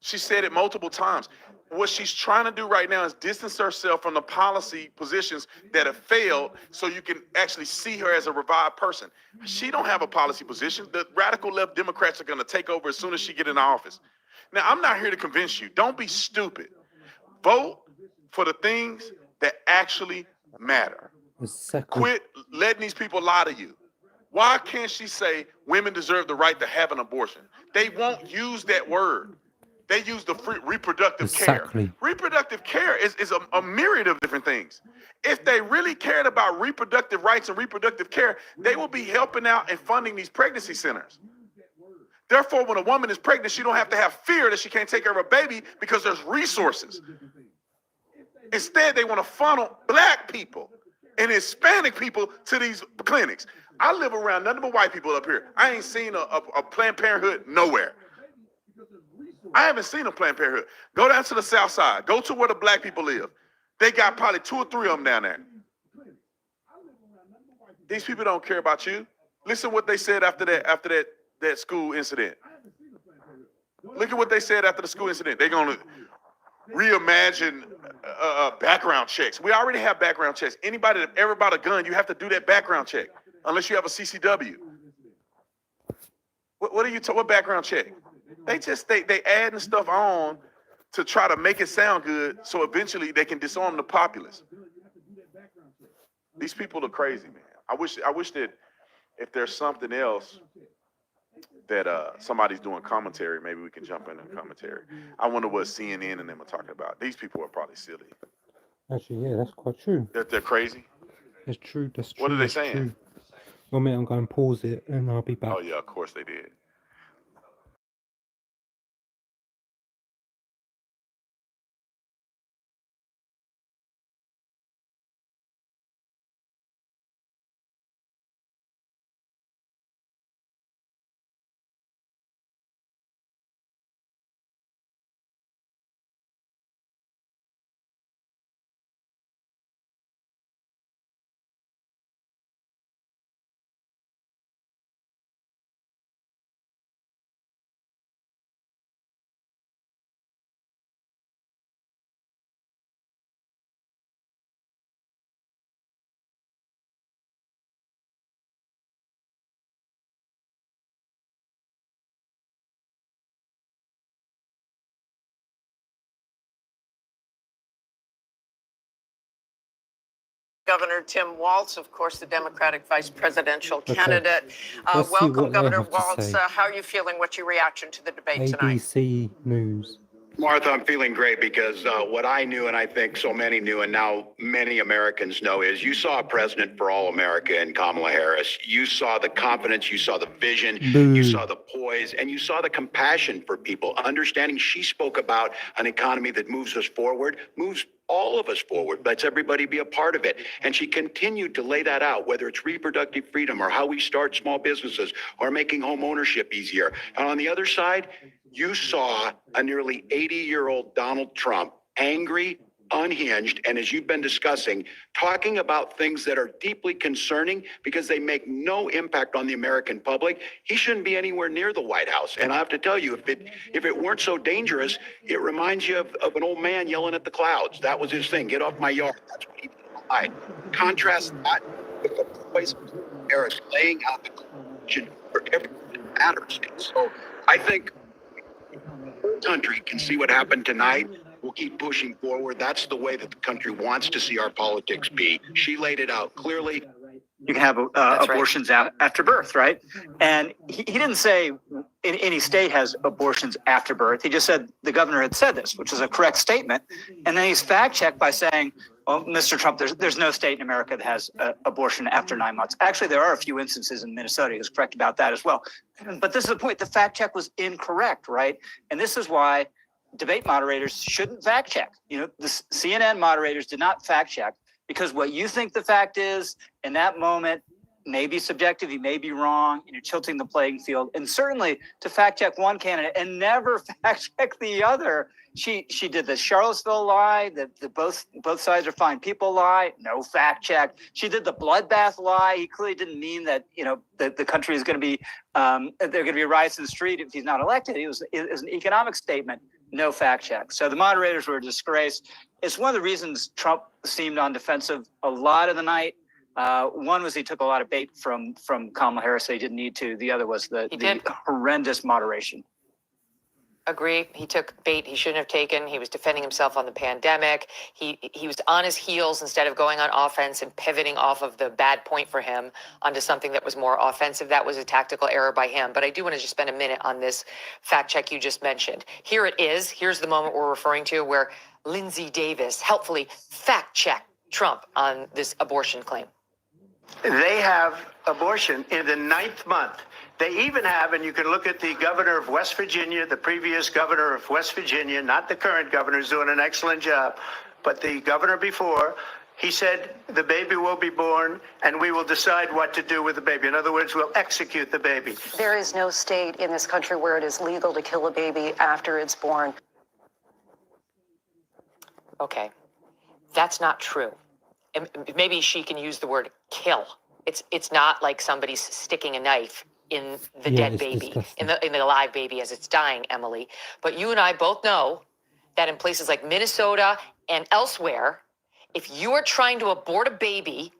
She said it multiple times. What she's trying to do right now is distance herself from the policy positions that have failed so you can actually see her as a revived person. She don't have a policy position. The radical left Democrats are going to take over as soon as she get in office. Now, I'm not here to convince you. Don't be stupid. Vote for the things that actually matter. Exactly. Quit letting these people lie to you. Why can't she say women deserve the right to have an abortion? They won't use that word. They use the free reproductive Exactly. care. Reproductive care is a myriad of different things. If they really cared about reproductive rights and reproductive care, they will be helping out and funding these pregnancy centers. Therefore, when a woman is pregnant, she don't have to have fear that she can't take care of a baby because there's resources. Instead, they want to funnel black people and Hispanic people to these clinics. I live around nothing but white people up here. I ain't seen a Planned Parenthood nowhere. I haven't seen a Planned Parenthood. Go down to the south side. Go to where the black people live. They got probably 2 or 3 of them down there. These people don't care about you. Listen what they said after that school incident. Look at what they said after the school incident. They're going to reimagine background checks. We already have background checks. Anybody that ever bought a gun, you have to do that background check unless you have a CCW. What are you what background check? They adding stuff on to try to make it sound good so eventually they can disarm the populace. These people are crazy, man. I wish that if there's something else that somebody's doing commentary, maybe we can jump in the commentary. I wonder what CNN and them are talking about. These people are probably silly. Actually, yeah, that's quite true. They're crazy. That's true. That's true. What are they that's saying? True. 1 minute, I'm going to pause it and I'll be back. Oh yeah, of course they did. Governor Tim Walz, of course, the Democratic vice presidential Okay. candidate. Let's see Welcome, what they Governor have to Walz. say. How are you feeling? What's your reaction to the debate tonight? ABC News. Martha, I'm feeling great because what I knew, and I think so many knew, and now many Americans know, is you saw a president for all America in Kamala Harris. You saw the confidence, you saw the vision, Boo. you saw the poise, and you saw the compassion for people. Understanding she spoke about an economy that moves us forward, moves all of us forward, lets everybody be a part of it. And she continued to lay that out, whether it's reproductive freedom or how we start small businesses or making home ownership easier. And on the other side, you saw a nearly 80-year-old Donald Trump, angry, unhinged, and as you've been discussing, talking about things that are deeply concerning because they make no impact on the American public. He shouldn't be anywhere near the White House. And I have to tell you, if it weren't so dangerous, it reminds you of an old man yelling at the clouds. That was his thing. Get off my yard. That's what he did. Contrast that with the voice of Harris laying out the constitution for everything that matters. And so I think the country can see what happened tonight. We'll keep pushing forward. That's the way that the country wants to see our politics be. She laid it out clearly. You can have abortions after birth, right? And he didn't say any state has abortions after birth. He just said the governor had said this, which is a correct statement. And then he's fact checked by saying, well, Mr. Trump, there's no state in America that has abortion after 9 months. Actually, there are a few instances in Minnesota. He was correct about that as well. But this is the point. The fact check was incorrect, right? And this is why debate moderators shouldn't fact check. You know, the CNN moderators did not fact check because what you think the fact is in that moment may be subjective. You may be wrong, and you're tilting the playing field. And certainly to fact check one candidate and never fact check the other. She did the Charlottesville lie, the both sides are fine people lie, no fact check. She did the bloodbath lie. He clearly didn't mean that, you know, that the country is going to be, there are going to be riots in the street if he's not elected. It was an economic statement, no fact check. So the moderators were a disgrace. It's one of the reasons Trump seemed on defensive a lot of the night. One was he took a lot of bait from Kamala Harris that he didn't need to. The other was the horrendous moderation. Agree. He took bait he shouldn't have taken. He was defending himself on the pandemic. He was on his heels instead of going on offense and pivoting off of the bad point for him onto something that was more offensive. That was a tactical error by him. But I do want to just spend a minute on this fact check you just mentioned. Here it is. Here's the moment we're referring to where Lindsey Davis helpfully fact checked Trump on this abortion claim. They have abortion in the 9th month. They even have, and you can look at the governor of West Virginia, the previous governor of West Virginia, not the current governor, who's doing an excellent job, but the governor before, he said the baby will be born and we will decide what to do with the baby. In other words, we'll execute the baby. There is no state in this country where it is legal to kill a baby after it's born. Okay, that's not true. And maybe she can use the word kill. It's not like somebody's sticking a knife in the dead baby, in the live baby as it's dying, Emily. But you and I both know that in places like Minnesota and elsewhere, if you are trying to abort a baby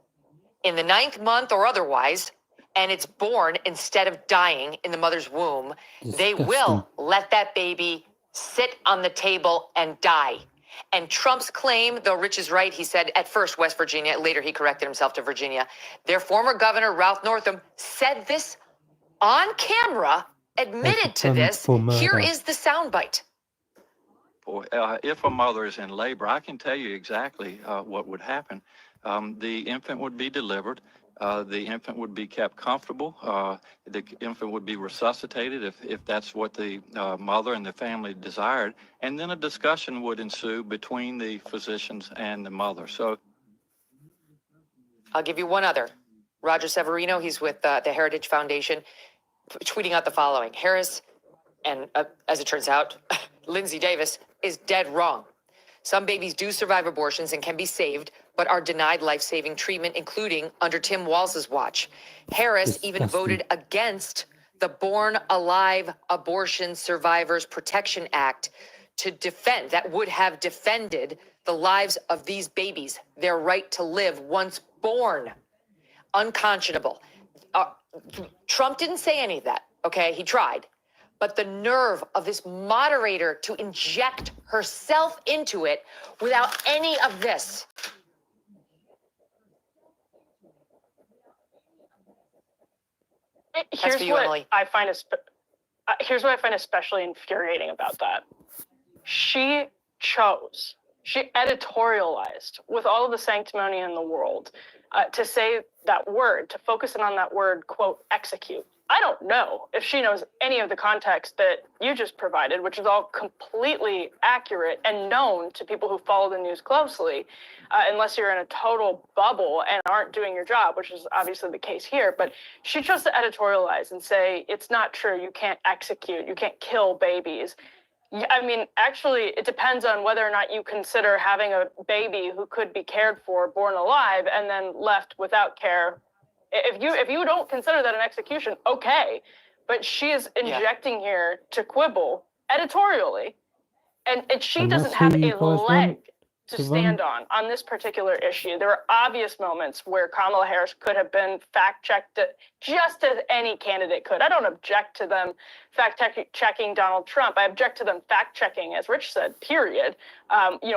in the 9th month or otherwise, and it's born instead of dying in the mother's womb, they will let that baby sit on the table and die. And Trump's claim, though Rich is right, he said at first West Virginia, later he corrected himself to Virginia. Their former governor, Ralph Northam, said this on camera, admitted to this. Here is the soundbite. If a mother is in labor, I can tell you exactly what would happen. The infant would be delivered. The infant would be kept comfortable. The infant would be resuscitated if that's what the mother and the family desired. And then a discussion would ensue between the physicians and the mother. So I'll give you one other. Roger Severino, he's with the Heritage Foundation, tweeting out the following. Harris, and as it turns out, Lindsey Davis is dead wrong. Some babies do survive abortions and can be saved, but are denied life-saving treatment, including under Tim Walz's watch. Harris even voted against the Born Alive Abortion Survivors Protection Act that would have defended the lives of these babies, their right to live once born. Unconscionable. Trump didn't say any of that, okay? He tried. But the nerve of this moderator to inject herself into it without any of this. Here's for you, what Emily. I find here's what I find especially infuriating about that. She editorialized with all of the sanctimony in the world to say that word, to focus in on that word, quote, execute. I don't know if she knows any of the context that you just provided, which is all completely accurate and known to people who follow the news closely, unless you're in a total bubble and aren't doing your job, which is obviously the case here. But she chose to editorialize and say, it's not true, you can't execute, you can't kill babies. Yeah, I mean, actually, it depends on whether or not you consider having a baby who could be cared for, born alive, and then left without care. If you don't consider that an execution, okay. But she is injecting here to quibble editorially, and she And doesn't that's have who you a guys want leg to to stand run? on this particular issue. There are obvious moments where Kamala Harris could have been fact-checked just as any candidate could. I don't object to them fact-checking Donald Trump. I object to them fact-checking, as Rich said, period.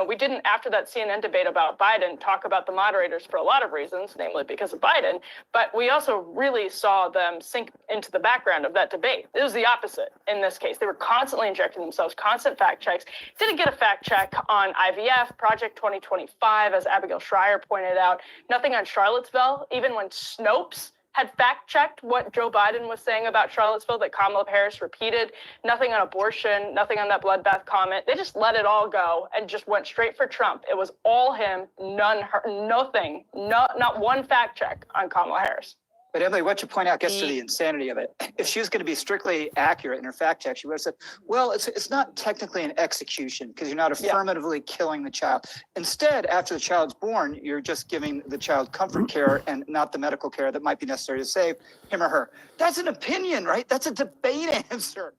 We didn't, after that CNN debate about Biden, talk about the moderators for a lot of reasons, namely because of Biden, but we also really saw them sink into the background of that debate. It was the opposite in this case. They were constantly injecting themselves, constant fact checks. Didn't get a fact check on IVF, Project 2025, as Abigail Schreier pointed out. Nothing on Charlottesville, even when Snopes had fact-checked what Joe Biden was saying about Charlottesville that Kamala Harris repeated. Nothing on abortion, nothing on that bloodbath comment. They just let it all go and just went straight for Trump. It was all him, none her, nothing, not one fact check on Kamala Harris. But Emily, what you point out gets to the insanity of it. If she was going to be strictly accurate in her fact check, she would have said, well, it's not technically an execution because you're not affirmatively killing the child. Instead, after the child's born, you're just giving the child comfort care and not the medical care that might be necessary to save him or her. That's an opinion, right? That's a debate answer.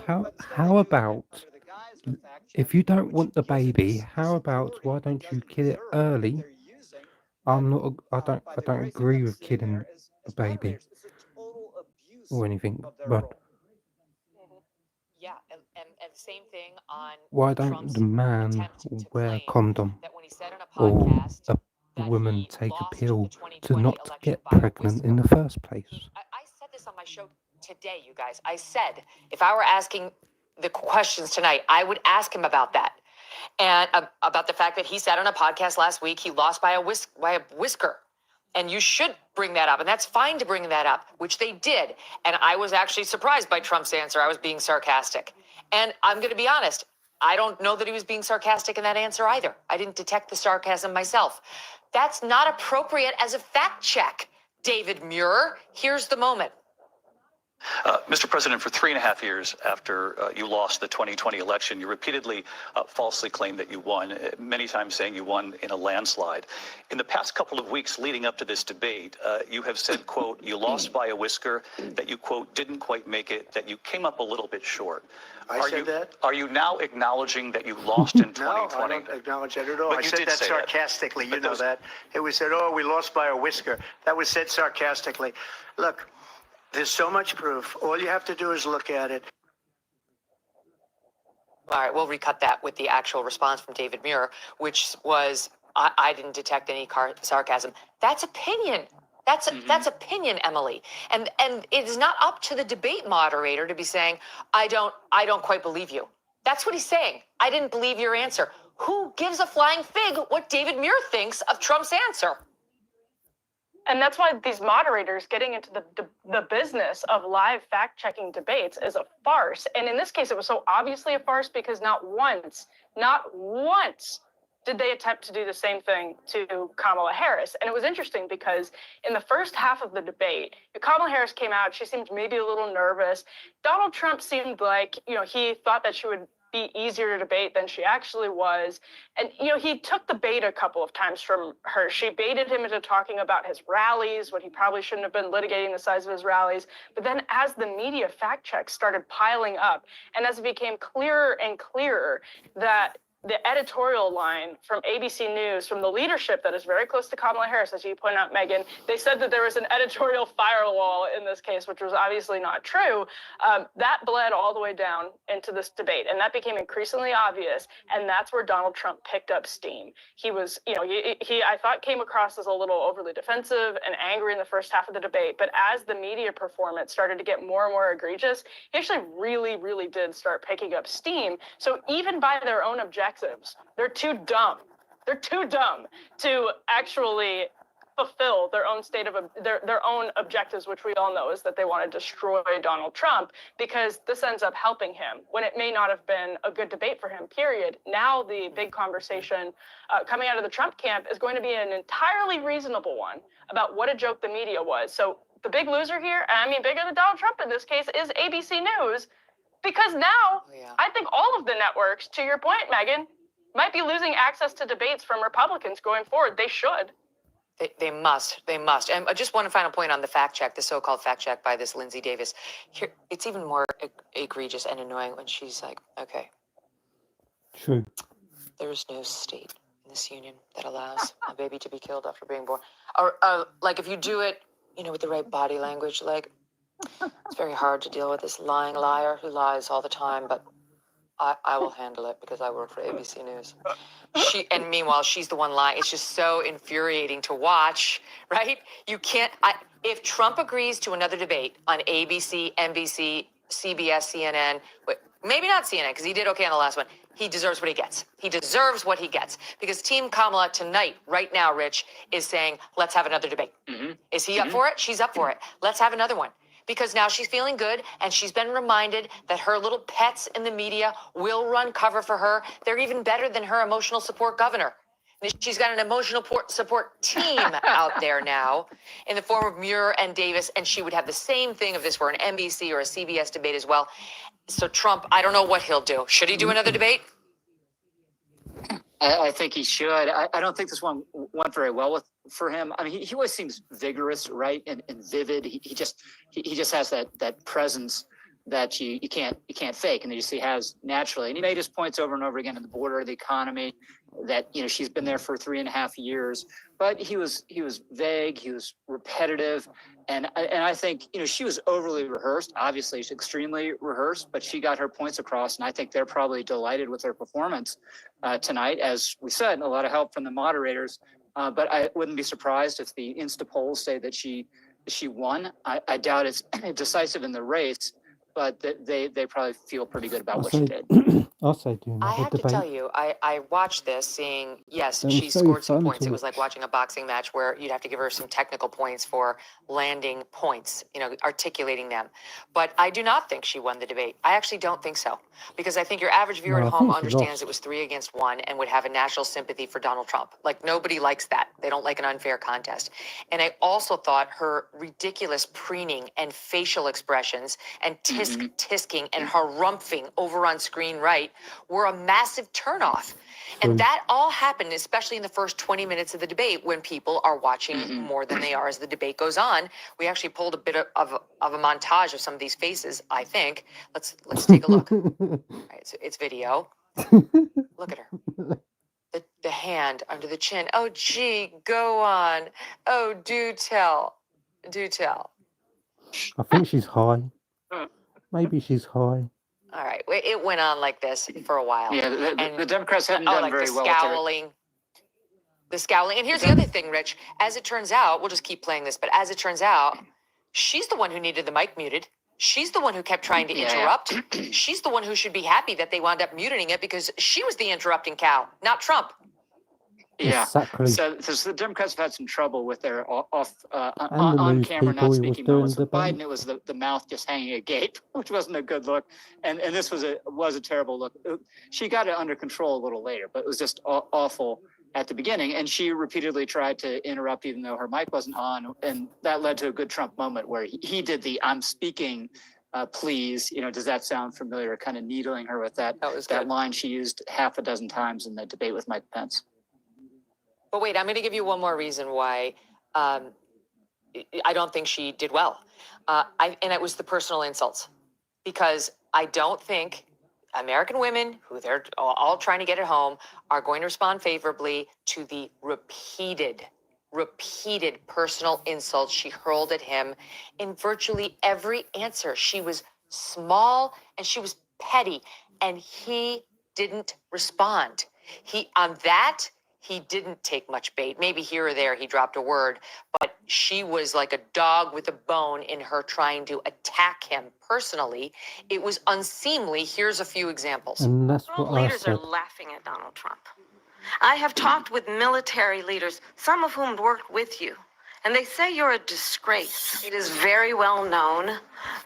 How about, if you don't want the baby, how about why don't you kill it early? I don't agree with killing the baby or anything, but Yeah, and same thing on why don't Trump's the man attempt to wear a claim condom that when he said on a or podcast a that woman he take a lost pill the to 2020 not election get by a pregnant in whisker. the first place? I said this on my show today, you guys. I said if I were asking the questions tonight, I would ask him about that. And about the fact that he said on a podcast last week he lost by a whisker. And you should bring that up. And that's fine to bring that up, which they did. And I was actually surprised by Trump's answer. I was being sarcastic. And I'm going to be honest, I don't know that he was being sarcastic in that answer either. I didn't detect the sarcasm myself. That's not appropriate as a fact check, David Muir. Here's the moment. Mr. President, for 3.5 years after you lost the 2020 election, you repeatedly falsely claimed that you won, many times saying you won in a landslide. In the past couple of weeks leading up to this debate, you have said, quote, you lost by a whisker, that you, quote, didn't quite make it, that you came up a little bit short. I said that? Are you now acknowledging that you lost in 2020? No, I don't acknowledge that at all. But I you said did that say that. sarcastically. You But know those- that. It was said, oh, we lost by a whisker. That was said sarcastically. Look, there's so much proof. All you have to do is look at it. All right, we'll recut that with the actual response from David Muir, which was, I didn't detect any sarcasm. That's opinion. That's opinion, Emily. And it is not up to the debate moderator to be saying, I don't quite believe you. That's what he's saying. I didn't believe your answer. Who gives a flying fig what David Muir thinks of Trump's answer? And that's why these moderators getting into the business of live fact-checking debates is a farce. And in this case, it was so obviously a farce because not once did they attempt to do the same thing to Kamala Harris. And it was interesting because in the first half of the debate, Kamala Harris came out, she seemed maybe a little nervous. Donald Trump seemed like, he thought that she would be easier to debate than she actually was. And, he took the bait a couple of times from her. She baited him into talking about his rallies, when he probably shouldn't have been litigating the size of his rallies. But then as the media fact checks started piling up, and as it became clearer and clearer that the editorial line from ABC News, from the leadership that is very close to Kamala Harris, as you point out, Megan, they said that there was an editorial firewall in this case, which was obviously not true. That bled all the way down into this debate, and that became increasingly obvious. And that's where Donald Trump picked up steam. He was, he I thought came across as a little overly defensive and angry in the first half of the debate. But as the media performance started to get more and more egregious, he actually really, really did start picking up steam. So even by their own objectives, they're too dumb. They're too dumb to actually fulfill their own their own objectives, which we all know is that they want to destroy Donald Trump, because this ends up helping him when it may not have been a good debate for him, period. Now the big conversation coming out of the Trump camp is going to be an entirely reasonable one about what a joke the media was. So the big loser here, and I mean bigger than Donald Trump in this case, is ABC News. Because now, I think all of the networks, to your point, Megan, might be losing access to debates from Republicans going forward. They should. They must. They must. And just one final point on the fact check, the so-called fact check by this Lindsay Davis. Here, it's even more egregious and annoying when she's like, okay. True. There is no state in this union that allows a baby to be killed after being born. Or like if you do it, with the right body language, like, it's very hard to deal with this lying liar who lies all the time, but I will handle it because I work for ABC News. And meanwhile, she's the one lying. It's just so infuriating to watch, right? You can't, if Trump agrees to another debate on ABC, NBC, CBS, CNN, maybe not CNN, because he did okay on the last one. He deserves what he gets. He deserves what he gets. Because Team Kamala tonight, right now, Rich, is saying, let's have another debate. Mm-hmm. Is he up for it? She's up for it. Let's have another one. Because now she's feeling good, and she's been reminded that her little pets in the media will run cover for her. They're even better than her emotional support governor. She's got an emotional support team out there now in the form of Muir and Davis, and she would have the same thing if this were an NBC or a CBS debate as well. So Trump, I don't know what he'll do. Should he do another debate? I think he should. I don't think this one went very well for him. I mean, he always seems vigorous, right, and vivid. He just has that presence that you can't fake, and that you see has naturally. And he made his points over and over again on the border, the economy, that she's been there for 3.5 years. But he was vague. He was repetitive, and I think she was overly rehearsed. Obviously, she's extremely rehearsed, but she got her points across, and I think they're probably delighted with her performance tonight. As we said, a lot of help from the moderators. But I wouldn't be surprised if the Insta polls say that she won. I doubt it's decisive in the race, but they probably feel pretty good about what she did. Also, I have to tell you, I watched this seeing, yes, she scored some points. It was like watching a boxing match where you'd have to give her some technical points for landing points, articulating them. But I do not think she won the debate. I actually don't think so. Because I think your average viewer at home understands it was 3 against 1 and would have a national sympathy for Donald Trump. Like, nobody likes that. They don't like an unfair contest. And I also thought her ridiculous preening and facial expressions and tisking and harumphing over on screen right were a massive turnoff. And that all happened, especially in the first 20 minutes of the debate, when people are watching more than they are as the debate goes on. We actually pulled a bit of a montage of some of these faces, I think. Let's take a look. All right, so it's video. Look at her. The hand under the chin. Oh, gee, go on. Oh, do tell. Do tell. I think she's high. Maybe she's high. All right. It went on like this for a while. Yeah, the Democrats haven't done very well with the scowling. And here's the other thing, Rich. As it turns out, we'll just keep playing this, but as it turns out, she's the one who needed the mic muted. She's the one who kept trying to interrupt. She's the one who should be happy that they wound up muting it, because she was the interrupting cow, not Trump. Yeah. Exactly. So the Democrats have had some trouble with their on camera not speaking moments. With Biden, it was the mouth just hanging agape, which wasn't a good look, and this was a terrible look. She got it under control a little later, but it was just awful at the beginning. And she repeatedly tried to interrupt, even though her mic wasn't on, and that led to a good Trump moment where he did the "I'm speaking." Please, does that sound familiar? Kind of needling her with that line she used half a dozen times in the debate with Mike Pence. But wait, I'm going to give you one more reason why I don't think she did well. And it was the personal insults. Because I don't think American women, who they're all trying to get at home, are going to respond favorably to the repeated personal insults she hurled at him in virtually every answer. She was small and she was petty, and he didn't respond. He didn't take much bait. Maybe here or there he dropped a word, but she was like a dog with a bone in her trying to attack him personally. It was unseemly. Here's a few examples. And that's World what I leaders are said. laughing at Donald Trump. I have talked with military leaders, some of whom worked with you, and they say you're a disgrace. It is very well known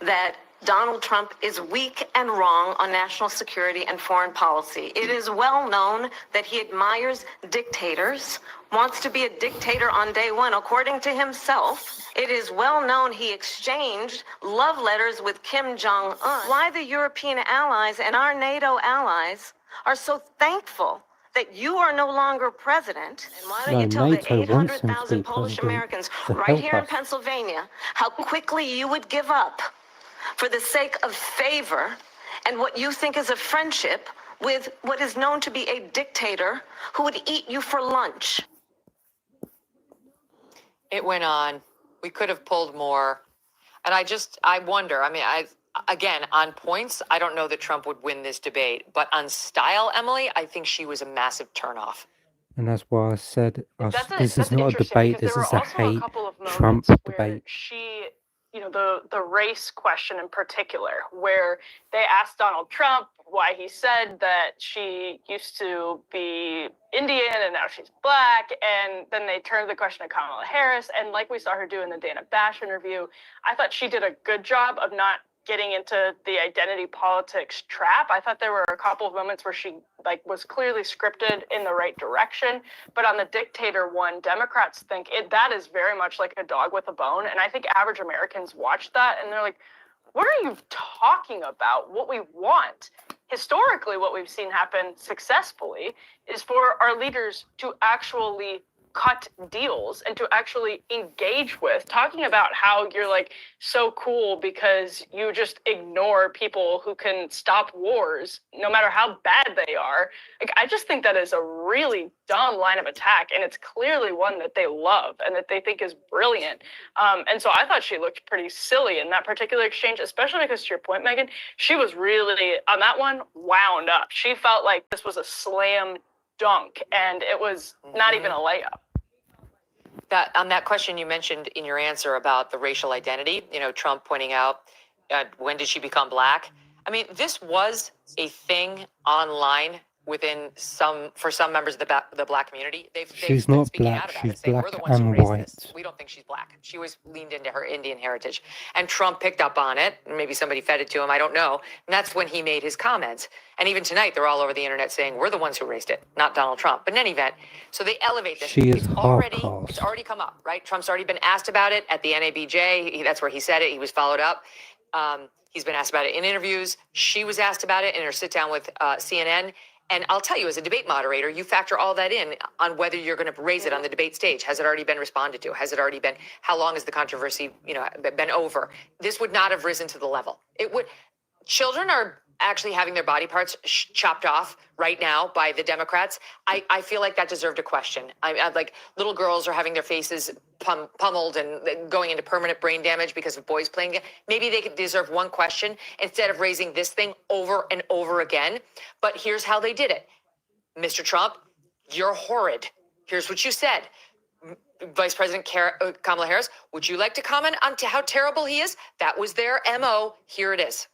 that Donald Trump is weak and wrong on national security and foreign policy. It is well known that he admires dictators, wants to be a dictator on day one, according to himself. It is well known he exchanged love letters with Kim Jong-un. Why the European allies and our NATO allies are so thankful that you are no longer president, and why don't you tell the NATO wants him to be 800,000 Polish president Americans to right help here in us. Pennsylvania how quickly you would give up for the sake of favor and what you think is a friendship with what is known to be a dictator who would eat you for lunch. It went on. We could have pulled more. And I wonder, again, on points, I don't know that Trump would win this debate, but on style, Emily, I think she was a massive turnoff. And that's why I said this is That's not a interesting debate. because This there is were a also a hate couple of Trump moments where debate. she, the race question in particular, where they asked Donald Trump why he said that she used to be Indian and now she's black, and then they turned the question to Kamala Harris, and like we saw her do in the Dana Bash interview, I thought she did a good job of not getting into the identity politics trap. I thought there were a couple of moments where she was clearly scripted in the right direction, but on the dictator one, Democrats think that is very much like a dog with a bone, and I think average Americans watch that and they're like, what are you talking about? What we want, historically, what we've seen happen successfully is for our leaders to actually cut deals and to actually engage with, talking about how you're so cool because you just ignore people who can stop wars no matter how bad they are. I just think that is a really dumb line of attack, and it's clearly one that they love and that they think is brilliant. And so I thought she looked pretty silly in that particular exchange, especially because, to your point, Megan, she was really, on that one, wound up. She felt like this was a slam dunk and it was not even a layup. On that question you mentioned in your answer about the racial identity, Trump pointing out, when did she become black? This was a thing online for some members of the black community. She's been not speaking black, out about she's it, saying, black we're the ones who and raised white. this. We don't think she's black. She always leaned into her Indian heritage. And Trump picked up on it. Maybe somebody fed it to him, I don't know. And that's when he made his comments. And even tonight, they're all over the internet saying, we're the ones who raised it, not Donald Trump. But in any event, so they elevate this. She is It's already come up, right? Trump's already been asked about it at the NABJ. That's where he said it. He was followed up. He's been asked about it in interviews. She was asked about it in her sit down with CNN. And I'll tell you, as a debate moderator, you factor all that in on whether you're going to raise it on the debate stage. Has it already been responded to? Has it already been, how long has the controversy, been over? This would not have risen to the level. Children are actually having their body parts chopped off right now by the Democrats. I feel like that deserved a question. Little girls are having their faces pummeled and going into permanent brain damage because of boys playing. Maybe they could deserve one question instead of raising this thing over and over again. But here's how they did it. Mr. Trump, you're horrid. Here's what you said. Vice President Kamala Harris, would you like to comment on how terrible he is? That was their MO. Here it is.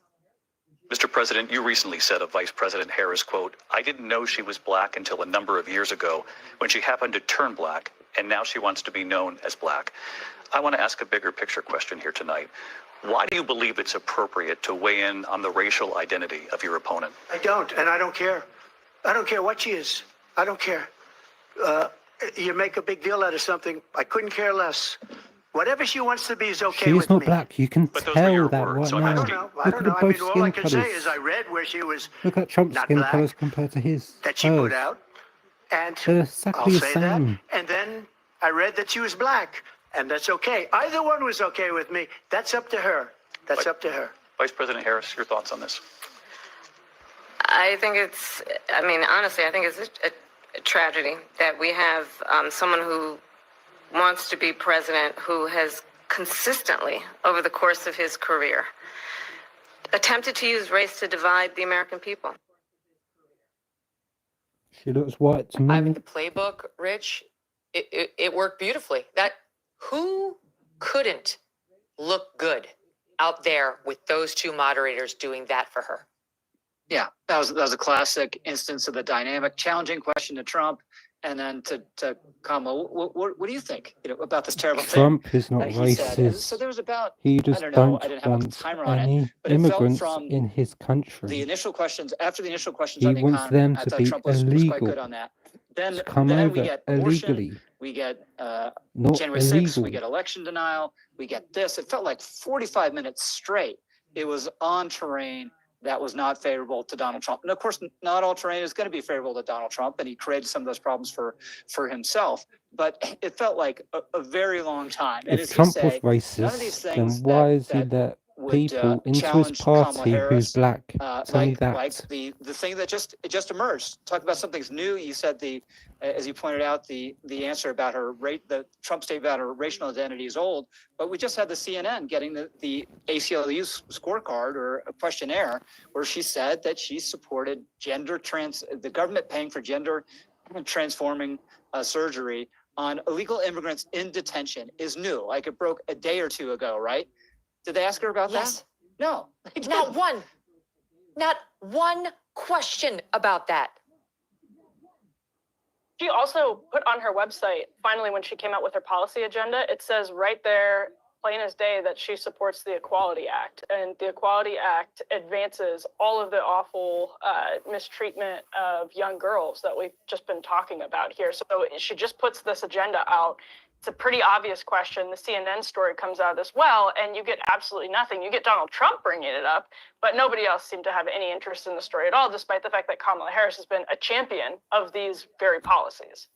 Mr. President, you recently said of Vice President Harris, quote, I didn't know she was black until a number of years ago when she happened to turn black, and now she wants to be known as black. I want to ask a bigger picture question here tonight. Why do you believe it's appropriate to weigh in on the racial identity of your opponent? I don't, and I don't care. I don't care what she is. I don't care. You make a big deal out of something. I couldn't care less. Whatever she wants to be is okay with She's not me. black. You can But those were tell your that words, right so I'm now. asking- I don't know. I mean, all I skin can say colours. is I read where she was Look at Trump's not skin black, colours compared to his. that she put out, and They're I'll exactly the say that. same. And then I read that she was black, and that's okay. Either one was okay with me. That's up to her. That's up to her. Vice President Harris, your thoughts on this? I think honestly, I think it's a tragedy that we have someone who wants to be president who has consistently, over the course of his career, attempted to use race to divide the American people. She looks white to me. I mean, the playbook, Rich, it worked beautifully. Who couldn't look good out there with those two moderators doing that for her? Yeah, that was a classic instance of the dynamic, challenging question to Trump, and then to Kamala. What do you think about this terrible Trump thing is not that he said? And racist. so there was about, He I just don't know, I don't didn't have a want timer on it, any but it felt immigrants from in his the country. initial questions, after the initial questions He on the wants economy, them I to thought be Trump was quite illegal. good on that. Then To come we over get abortion, illegally, we get not January 6th, illegal. we get election denial, we get this. It felt like 45 minutes straight. It was on terrain that was not favorable to Donald Trump. And of course, not all terrain is going to be favorable to Donald Trump, and he created some of those problems for himself. But it felt like a very long time. And If as you Trump was say, none of these racist, then things why is he that let would people into his challenge Kamala party who's Harris, black? Tell me that. like the thing that just emerged. Talk about something's new. You said as you pointed out, the answer about the Trump statement about her racial identity is old, but we just had the CNN getting the ACLU scorecard or a questionnaire where she said that she supported the government paying for gender transforming surgery on illegal immigrants in detention is new. Like it broke a day or two ago, right? Did they ask her about Yes. that? No. Not one question about that. She also put on her website, finally, when she came out with her policy agenda, it says right there, plain as day, that she supports the Equality Act. And the Equality Act advances all of the awful mistreatment of young girls that we've just been talking about here. So she just puts this agenda out. It's a pretty obvious question. The CNN story comes out as well, and you get absolutely nothing. You get Donald Trump bringing it up, but nobody else seemed to have any interest in the story at all, despite the fact that Kamala Harris has been a champion of these very policies.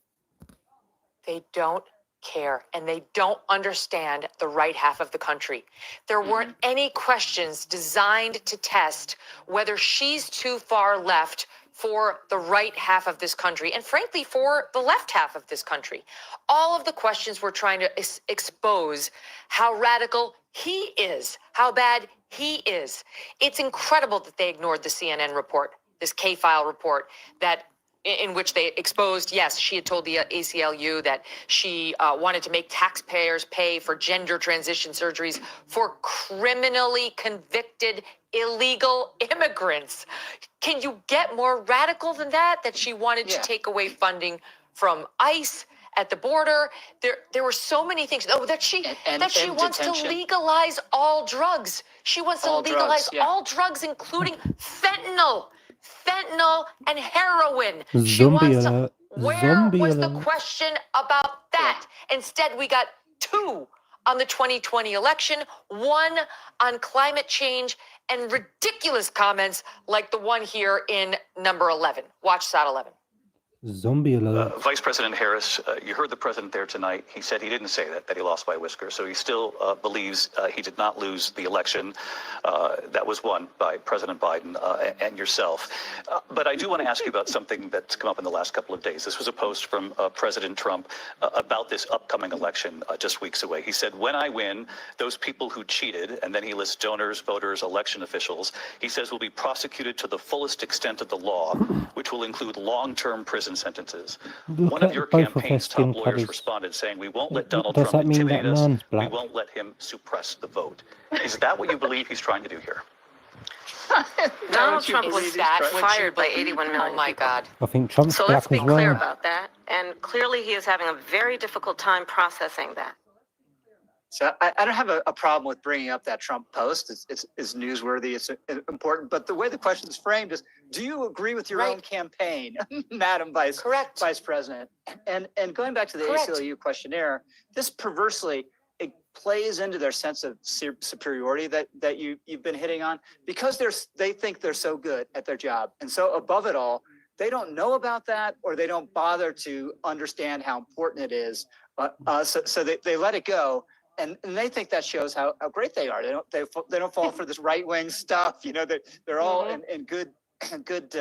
They don't care, and they don't understand the right half of the country. There weren't any questions designed to test whether she's too far left for the right half of this country, and frankly, for the left half of this country. All of the questions were trying to expose how radical he is, how bad he is. It's incredible that they ignored the CNN report, this K-file report in which they exposed, yes, she had told the ACLU that she wanted to make taxpayers pay for gender transition surgeries for criminally convicted illegal immigrants. Can you get more radical than that? That she wanted to take away funding from ICE at the border. There were so many things. Oh, that she wants to legalize all drugs. She wants to legalize all drugs, including fentanyl and heroin. Where was the question about that? Instead, we got two on the 2020 election, one on climate change, and ridiculous comments like the one here in number 11. Watch SAT 11. Zombie alert. Vice President Harris, you heard the president there tonight. He said he didn't say that he lost by a whisker. So he still believes he did not lose the election that was won by President Biden and yourself. But I do want to ask you about something that's come up in the last couple of days. This was a post from President Trump about this upcoming election just weeks away. He said, when I win, those people who cheated, and then he lists donors, voters, election officials, he says will be prosecuted to the fullest extent of the law, which will include long-term prison sentences. One of your campaign's top lawyers responded saying, we won't let Donald Trump intimidate us. We won't let him suppress the vote. Is that what you believe he's trying to do here? Donald Trump was fired by 81 million. Oh my God. I think Trump's So black let's be as well. clear about that. And clearly he is having a very difficult time processing that. So I don't have a problem with bringing up that Trump post. It's newsworthy. It's important. But the way the question is framed is, do you agree with your own campaign, Madam Vice President? And going back to the ACLU questionnaire, this perversely, it plays into their sense of superiority that you've been hitting on, because they think they're so good at their job. And so above it all, they don't know about that, or they don't bother to understand how important it is. So they let it go. And they think that shows how great they are. They don't fall for this right wing stuff. You know, they're all in good good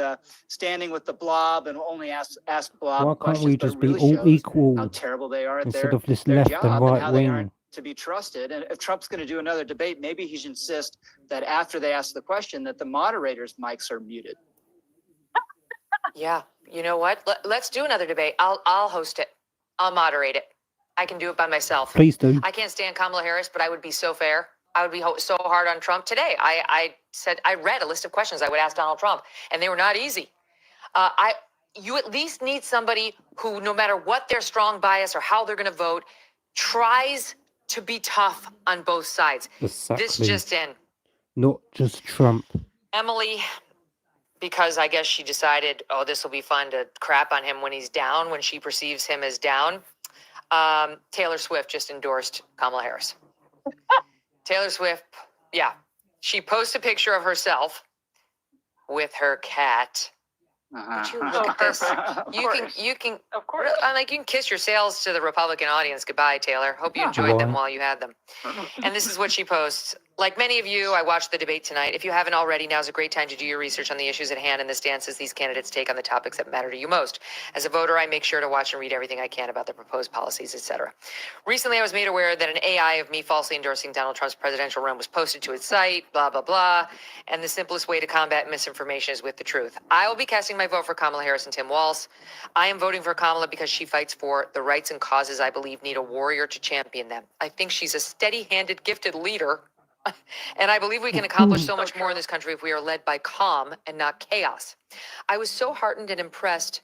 standing with the blob and only ask blob Why can't questions, we but just be really all shows equal how terrible they are at instead their, of this their left job and and right how they wing? aren't to be trusted. And if Trump's going to do another debate, maybe he should insist that after they ask the question that the moderators' mics are muted. Yeah, you know what? Let's do another debate. I'll host it. I'll moderate it. I can do it by myself. Please do. I can't stand Kamala Harris, but I would be so fair. I would be so hard on Trump today. I said I read a list of questions I would ask Donald Trump, and they were not easy. You at least need somebody who, no matter what their strong bias or how they're going to vote, tries to be tough on both sides. Exactly. This just in. Not just Trump. Emily, because I guess she decided, oh, this will be fun to crap on him when he's down, when she perceives him as down. Taylor Swift just endorsed Kamala Harris. Taylor Swift, yeah. She posts a picture of herself with her cat. Would you look at this? You can, Of course. like, you can kiss your sales to the Republican audience goodbye, Taylor. Hope you enjoyed them Why? while you had them. And this is what she posts. Like many of you, I watched the debate tonight. If you haven't already, now's a great time to do your research on the issues at hand and the stances these candidates take on the topics that matter to you most. As a voter, I make sure to watch and read everything I can about the proposed policies, etc. Recently, I was made aware that an AI of me falsely endorsing Donald Trump's presidential run was posted to its site, blah, blah, blah. And the simplest way to combat misinformation is with the truth. I will be casting my vote for Kamala Harris and Tim Walz. I am voting for Kamala because she fights for the rights and causes I believe need a warrior to champion them. I think she's a steady-handed, gifted leader. And I believe we can accomplish so much more in this country if we are led by calm and not chaos. I was so heartened and impressed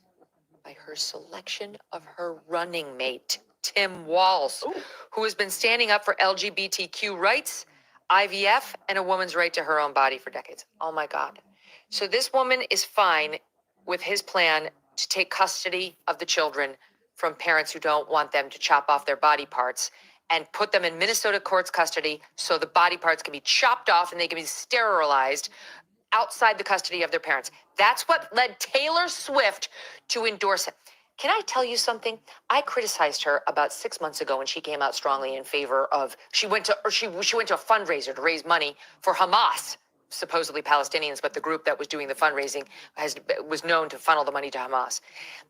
by her selection of her running mate, Tim Walz, who has been standing up for LGBTQ rights, IVF, and a woman's right to her own body for decades. Oh my God. So this woman is fine with his plan to take custody of the children from parents who don't want them to chop off their body parts and put them in Minnesota court's custody so the body parts can be chopped off and they can be sterilized outside the custody of their parents. That's what led Taylor Swift to endorse it. Can I tell you something? I criticized her about 6 months ago when she came out strongly in favor of, she went to a fundraiser to raise money for Hamas, supposedly Palestinians, but the group that was doing the fundraising was known to funnel the money to Hamas.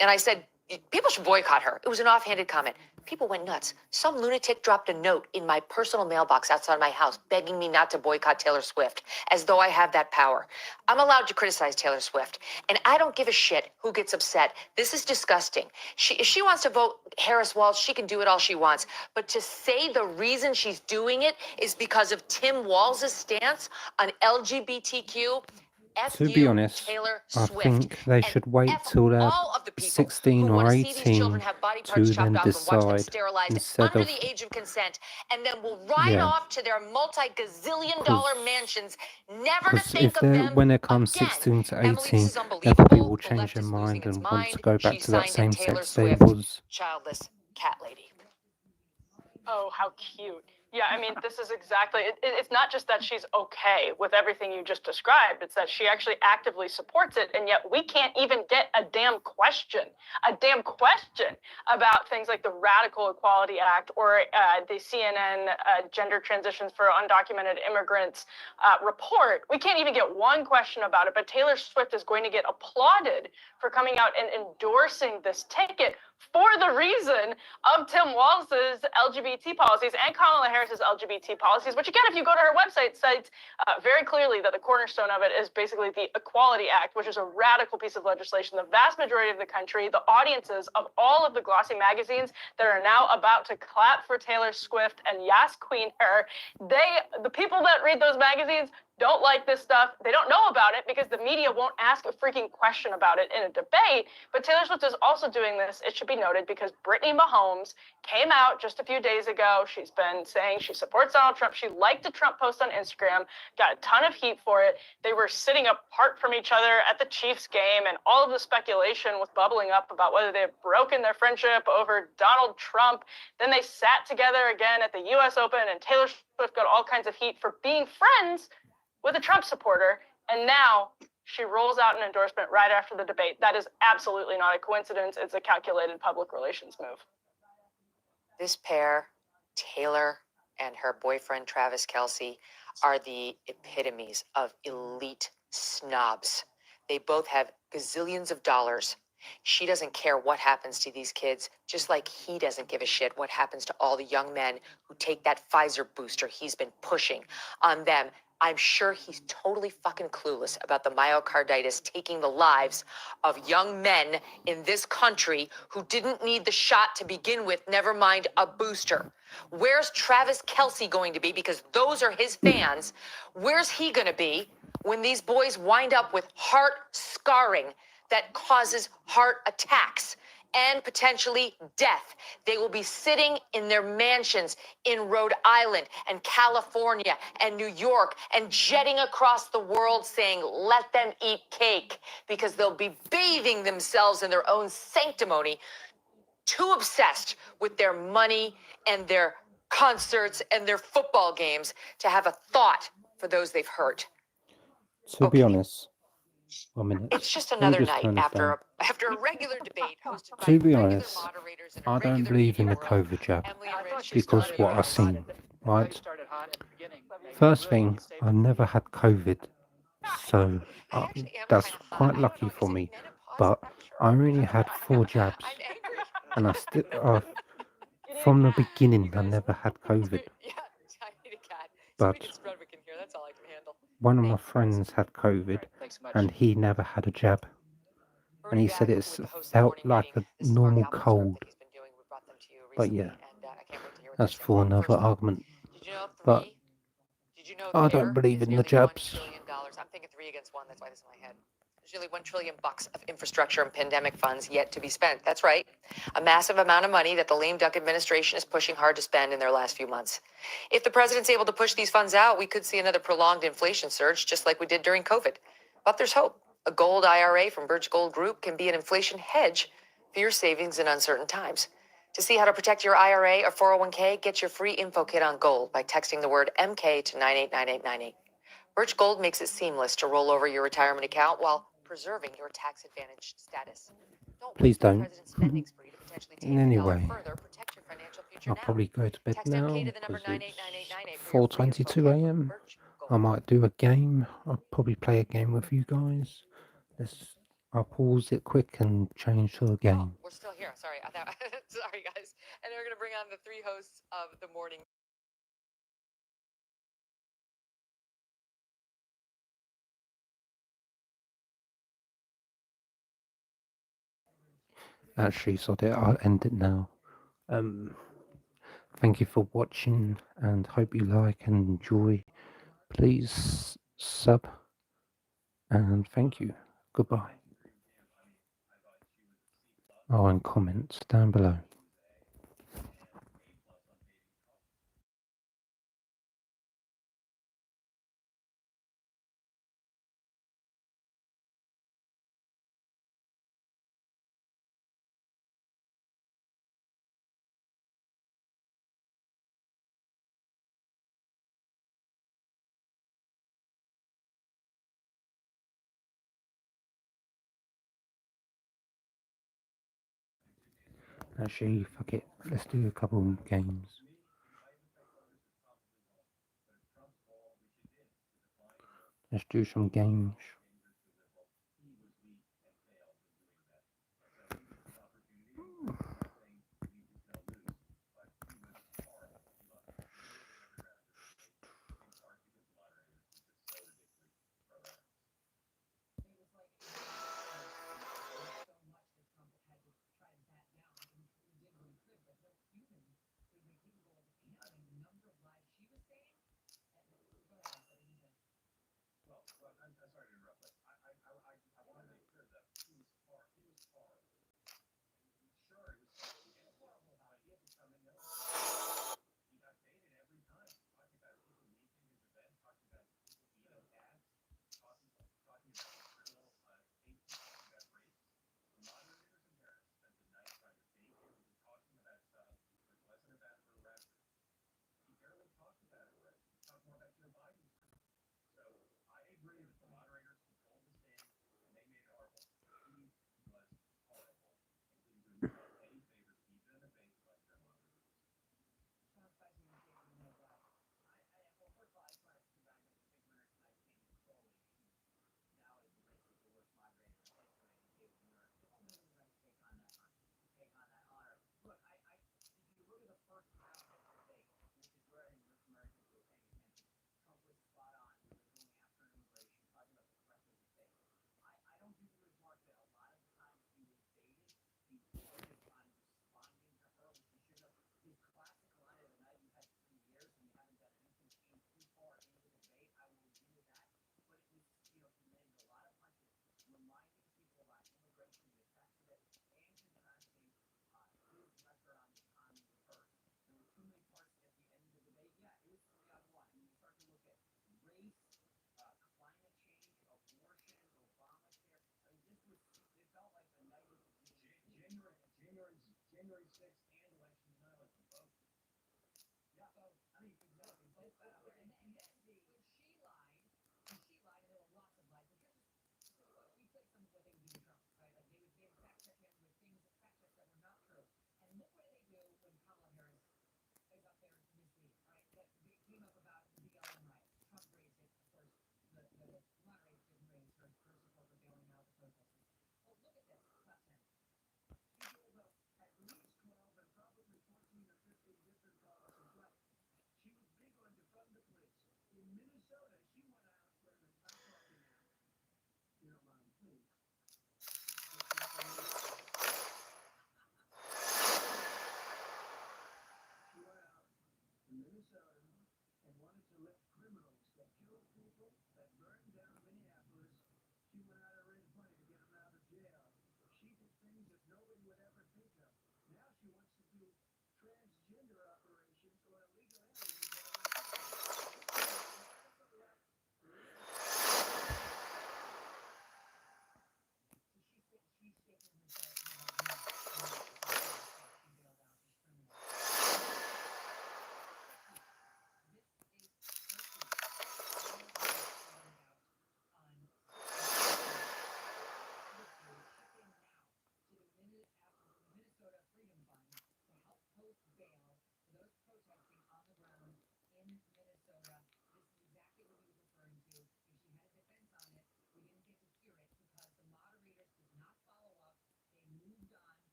And I said, people should boycott her. It was an offhanded comment. People went nuts. Some lunatic dropped a note in my personal mailbox outside my house begging me not to boycott Taylor Swift, as though I have that power. I'm allowed to criticize Taylor Swift, and I don't give a shit who gets upset. This is disgusting. If she wants to vote Harris Walz, she can do it all she wants. But to say the reason she's doing it is because of Tim Walz's stance on LGBTQ, To be honest, I think they should wait till they're 16 or 18 to then decide instead under of, the age of consent, and then will ride yeah. off to their multi-gazillion-dollar mansions, never to Because think if of they're, them when they come again. 16 to Emily, 18, this is everybody unbelievable. will The change left their is mind losing its and want to mind. go back She to that signed same a Taylor sex they Swift was. childless cat lady. Oh, how cute. Yeah, I mean, this is exactly, it's not just that she's okay with everything you just described, it's that she actually actively supports it, and yet we can't even get a damn question about things like the Radical Equality Act or the CNN Gender Transitions for Undocumented Immigrants report. We can't even get one question about it, but Taylor Swift is going to get applauded for coming out and endorsing this ticket for the reason of Tim Walz's LGBT policies and Kamala Harris's LGBT policies, which again, if you go to her website, cites very clearly that the cornerstone of it is basically the Equality Act, which is a radical piece of legislation. The vast majority of the country, the audiences of all of the glossy magazines that are now about to clap for Taylor Swift and Yas Queen her, the people that read those magazines don't like this stuff. They don't know about it because the media won't ask a freaking question about it in a debate. But Taylor Swift is also doing this, it should be noted, because Brittany Mahomes came out just a few days ago. She's been saying she supports Donald Trump. She liked a Trump post on Instagram, got a ton of heat for it. They were sitting apart from each other at the Chiefs game, and all of the speculation was bubbling up about whether they had broken their friendship over Donald Trump. Then they sat together again at the US Open, and Taylor Swift got all kinds of heat for being friends with a Trump supporter, and now she rolls out an endorsement right after the debate. That is absolutely not a coincidence. It's a calculated public relations move. This pair, Taylor and her boyfriend, Travis Kelce, are the epitomes of elite snobs. They both have gazillions of dollars. She doesn't care what happens to these kids, just like he doesn't give a shit what happens to all the young men who take that Pfizer booster he's been pushing on them. I'm sure he's totally fucking clueless about the myocarditis taking the lives of young men in this country who didn't need the shot to begin with, never mind a booster. Where's Travis Kelce going to be? Because those are his fans. Where's he going to be when these boys wind up with heart scarring that causes heart attacks and potentially death? They will be sitting in their mansions in Rhode Island and California and New York and jetting across the world saying, let them eat cake, because they'll be bathing themselves in their own sanctimony, too obsessed with their money and their concerts and their football games to have a thought for those they've hurt. To be honest, 1 minute. It's just Let me another just night turn this after down. after a regular debate hosted by To be regular honest, moderators and I don't regular believe in the media room. COVID jab Emily and Rich just because started what out I've seen, You right? started hot at the beginning. First thing, I never had COVID, so I actually am that's kind of hot. quite I don't lucky know, for is it me. menopause? But I'm not sure. I only had 4 jabs, I'm angry. and I still, from the beginning, I never had COVID. Yeah, I need a cat. But Somebody gets Strudwick in here. That's all I can handle. one of my Thank you, guys. friends had COVID, Thanks so much. and he never had a jab, and Bernie he said Back it with the host of the felt morning like meeting. a This is Mark normal Albert's work cold. that he's been doing. We brought them to you But recently, yeah, and I can't wait to hear what that's they say. for another First of all, argument. did you know But three? Did you know I there don't believe is in the nearly $1 jabs. trillion? I'm thinking 3 against 1. That's why this is in my head. There's nearly $1 trillion of infrastructure and pandemic funds yet to be spent. That's right. A massive amount of money that the lame duck administration is pushing hard to spend in their last few months. If the president's able to push these funds out, we could see another prolonged inflation surge, just like we did during COVID. But there's hope. A gold IRA from Birch Gold Group can be an inflation hedge for your savings in uncertain times. To see how to protect your IRA or 401k, get your free info kit on gold by texting the word MK to 989898. Birch Gold makes it seamless to roll over your retirement account while preserving your tax advantage status. Don't Please wait for the don't. president's spending spree to potentially take the dollar Anyway, further. Protect your financial future I'll now. probably go to bed Text now MK to the number because it's 989898 for your free info 4:22 kit from a.m. Birch I Gold. might do a game. I'll probably play a game with you guys. Let's. I'll pause it quick and change to a Oh, game. we're still here. Sorry. Sorry, guys. And we're going to bring on the 3 hosts of the morning. Actually, so I'll end it now. Thank you for watching and hope you like and enjoy. Please sub and thank you. Goodbye. Oh, and comments down below. Actually, fuck it. Let's do a couple games. Let's do some games.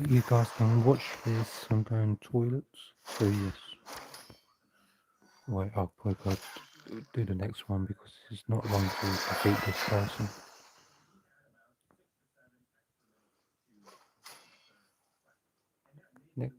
You guys can watch this. I'm going toilets. So yes. Wait, I'll probably go do the next one because it's not long to defeat this person. Next.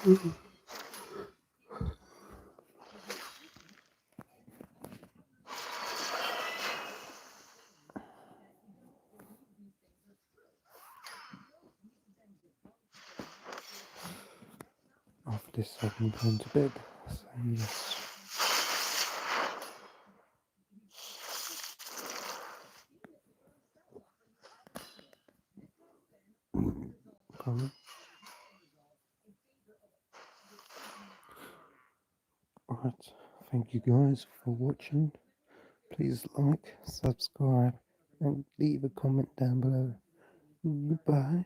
After this, I'm going to bed. So, yes. Come. Alright, thank you guys for watching. Please like, subscribe, and leave a comment down below. Goodbye.